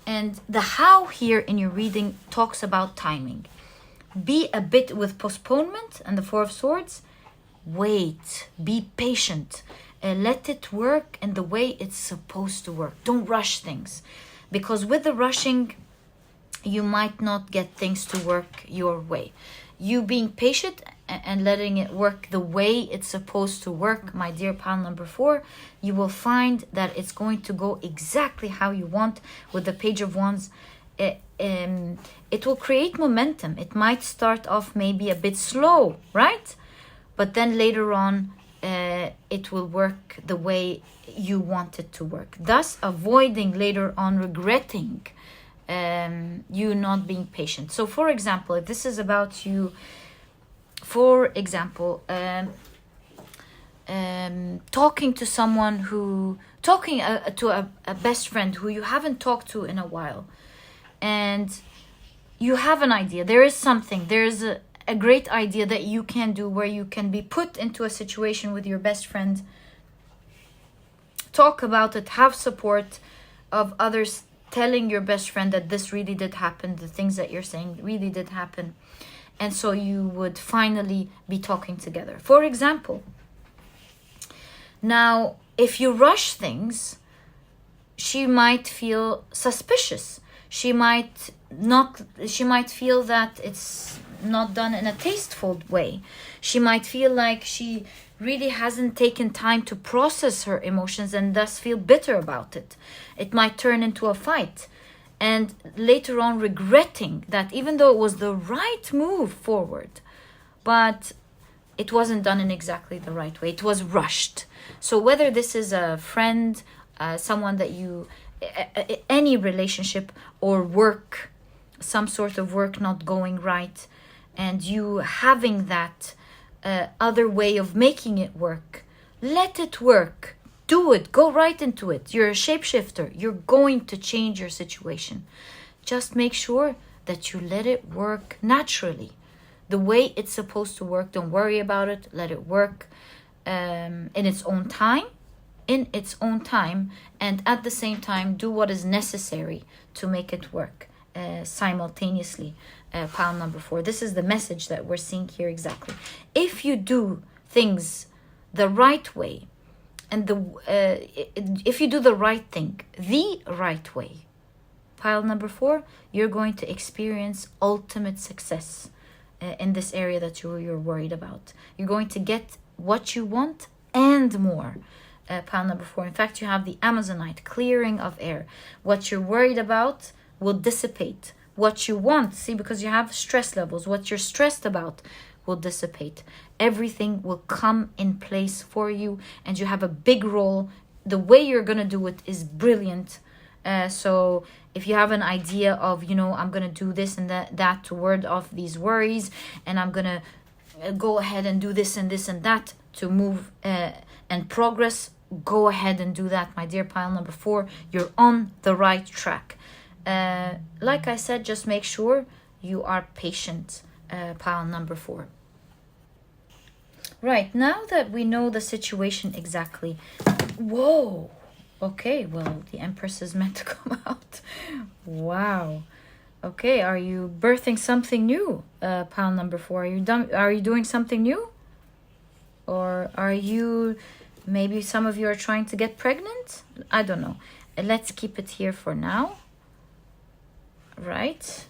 And the how here in your reading talks about timing. Be a bit with postponement and the 4 of Swords. Wait, be patient. Let it work in the way it's supposed to work. Don't rush things. Because with the rushing, you might not get things to work your way. You being patient and letting it work the way it's supposed to work, my dear pile number 4, you will find that it's going to go exactly how you want. With the Page of Wands, it will create momentum. It might start off maybe a bit slow, right? But then later on, it will work the way you want it to work. Thus, avoiding later on regretting you not being patient. So, for example, if this is about you, for example, talking to someone who, talking to a best friend who you haven't talked to in a while, and you have an idea, there is something, there's a great idea that you can do where you can be put into a situation with your best friend, talk about it, have support of others, telling your best friend that this really did happen, the things that you're saying really did happen. And so you would finally be talking together. For example, now, if you rush things, she might feel suspicious. She might feel that it's not done in a tasteful way. She might feel like she really hasn't taken time to process her emotions and thus feel bitter about it. It might turn into a fight, and later on regretting that even though it was the right move forward, but it wasn't done in exactly the right way. It was rushed. So whether this is a friend, someone that you, any relationship or work, some sort of work not going right, and you having that other way of making it work, let it work. Do it. Go right into it. You're a shapeshifter. You're going to change your situation. Just make sure that you let it work naturally, the way it's supposed to work. Don't worry about it. Let it work in its own time. And at the same time, do what is necessary to make it work simultaneously. Pile number 4. This is the message that we're seeing here exactly. If you do things the right way, and if you do the right thing the right way, pile number 4, you're going to experience ultimate success in this area that you're worried about. You're going to get what you want and more. Pile number 4. In fact, you have the Amazonite, clearing of air. What you're worried about will dissipate. What you want, see, because you have stress levels, what you're stressed about will dissipate. Everything will come in place for you, and you have a big role. The way you're going to do it is brilliant. So if you have an idea of, I'm going to do this and that to ward off these worries, and I'm going to go ahead and do this and this and that to move and progress, go ahead and do that, my dear pile number 4. You're on the right track. Like I said, just make sure you are patient, pile number 4. Right, now that we know the situation exactly. Whoa! Okay, well, the Empress is meant to come out. Wow. Okay, are you birthing something new, pile number 4? Are you doing something new? Or are you, maybe some of you are trying to get pregnant? I don't know. Let's keep it here for now. Right.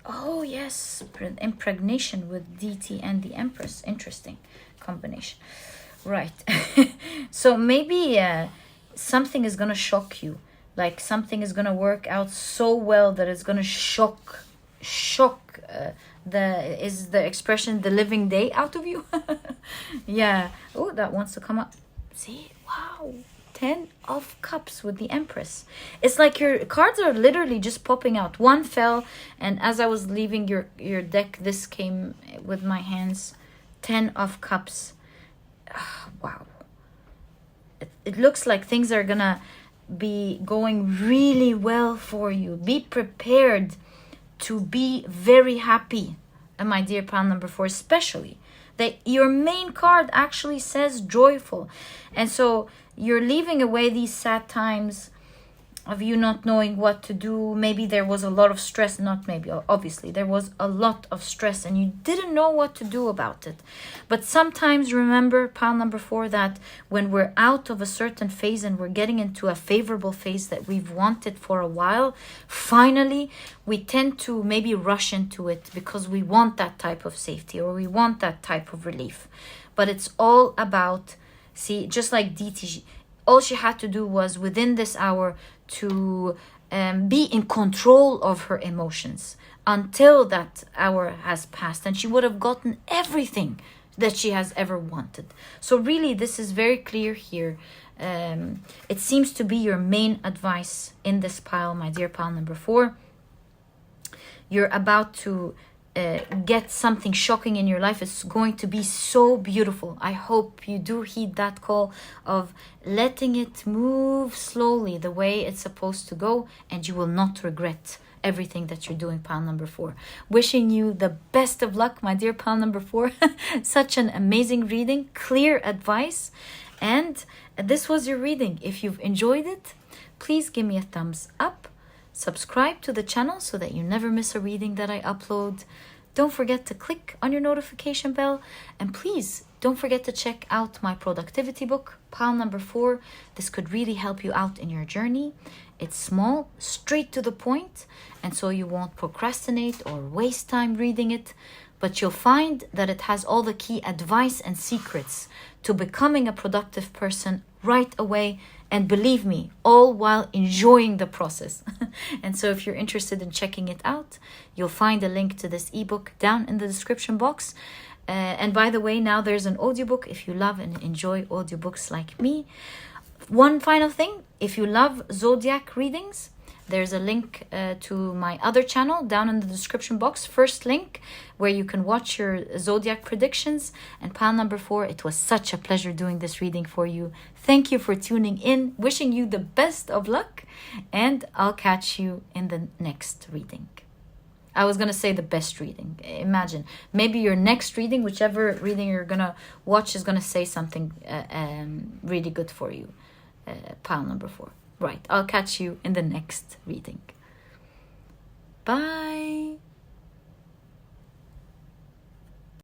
Oh, yes. Impregnation with DT and the Empress. Interesting combination. Right. So maybe something is going to shock you. Like something is going to work out so well that it's going to shock is the expression the living day out of you. Yeah. Oh, that wants to come up. See? Wow. 10 of Cups with the Empress. It's like your cards are literally just popping out. One fell, and as I was leaving your deck, this came with my hands. 10 of Cups. Wow. It looks like things are gonna be going really well for you. Be prepared to be very happy, my dear pile number 4, especially that your main card actually says joyful. And so you're leaving away these sad times of you not knowing what to do. Maybe there was a lot of stress, not maybe, obviously, there was a lot of stress and you didn't know what to do about it. But sometimes remember, pile number 4, that when we're out of a certain phase and we're getting into a favorable phase that we've wanted for a while, finally, we tend to maybe rush into it because we want that type of safety or we want that type of relief. But it's all about, see, just like DT, all she had to do was within this hour to be in control of her emotions until that hour has passed, and she would have gotten everything that she has ever wanted. So really, this is very clear here. It seems to be your main advice in this pile, my dear pile number 4. You're about to get something shocking in your life. It's going to be so beautiful. I hope you do heed that call of letting it move slowly the way it's supposed to go, and you will not regret everything that you're doing, pile number 4. Wishing you the best of luck, my dear pile number 4. Such an amazing reading, clear advice, and this was your reading. If you've enjoyed it, please give me a thumbs up. Subscribe to the channel so that you never miss a reading that I upload. Don't forget to click on your notification bell. And please don't forget to check out my productivity book, pile number 4. This could really help you out in your journey. It's small, straight to the point, and so you won't procrastinate or waste time reading it. But you'll find that it has all the key advice and secrets to becoming a productive person right away. And believe me, all while enjoying the process. And so if you're interested in checking it out, you'll find a link to this ebook down in the description box. And by the way, now there's an audiobook if you love and enjoy audiobooks like me. One final thing, if you love zodiac readings, there's a link to my other channel down in the description box. First link where you can watch your zodiac predictions. And pile number 4, it was such a pleasure doing this reading for you. Thank you for tuning in. Wishing you the best of luck. And I'll catch you in the next reading. I was going to say the best reading. Imagine. Maybe your next reading, whichever reading you're going to watch, is going to say something really good for you. Pile number 4. Right, I'll catch you in the next reading. Bye.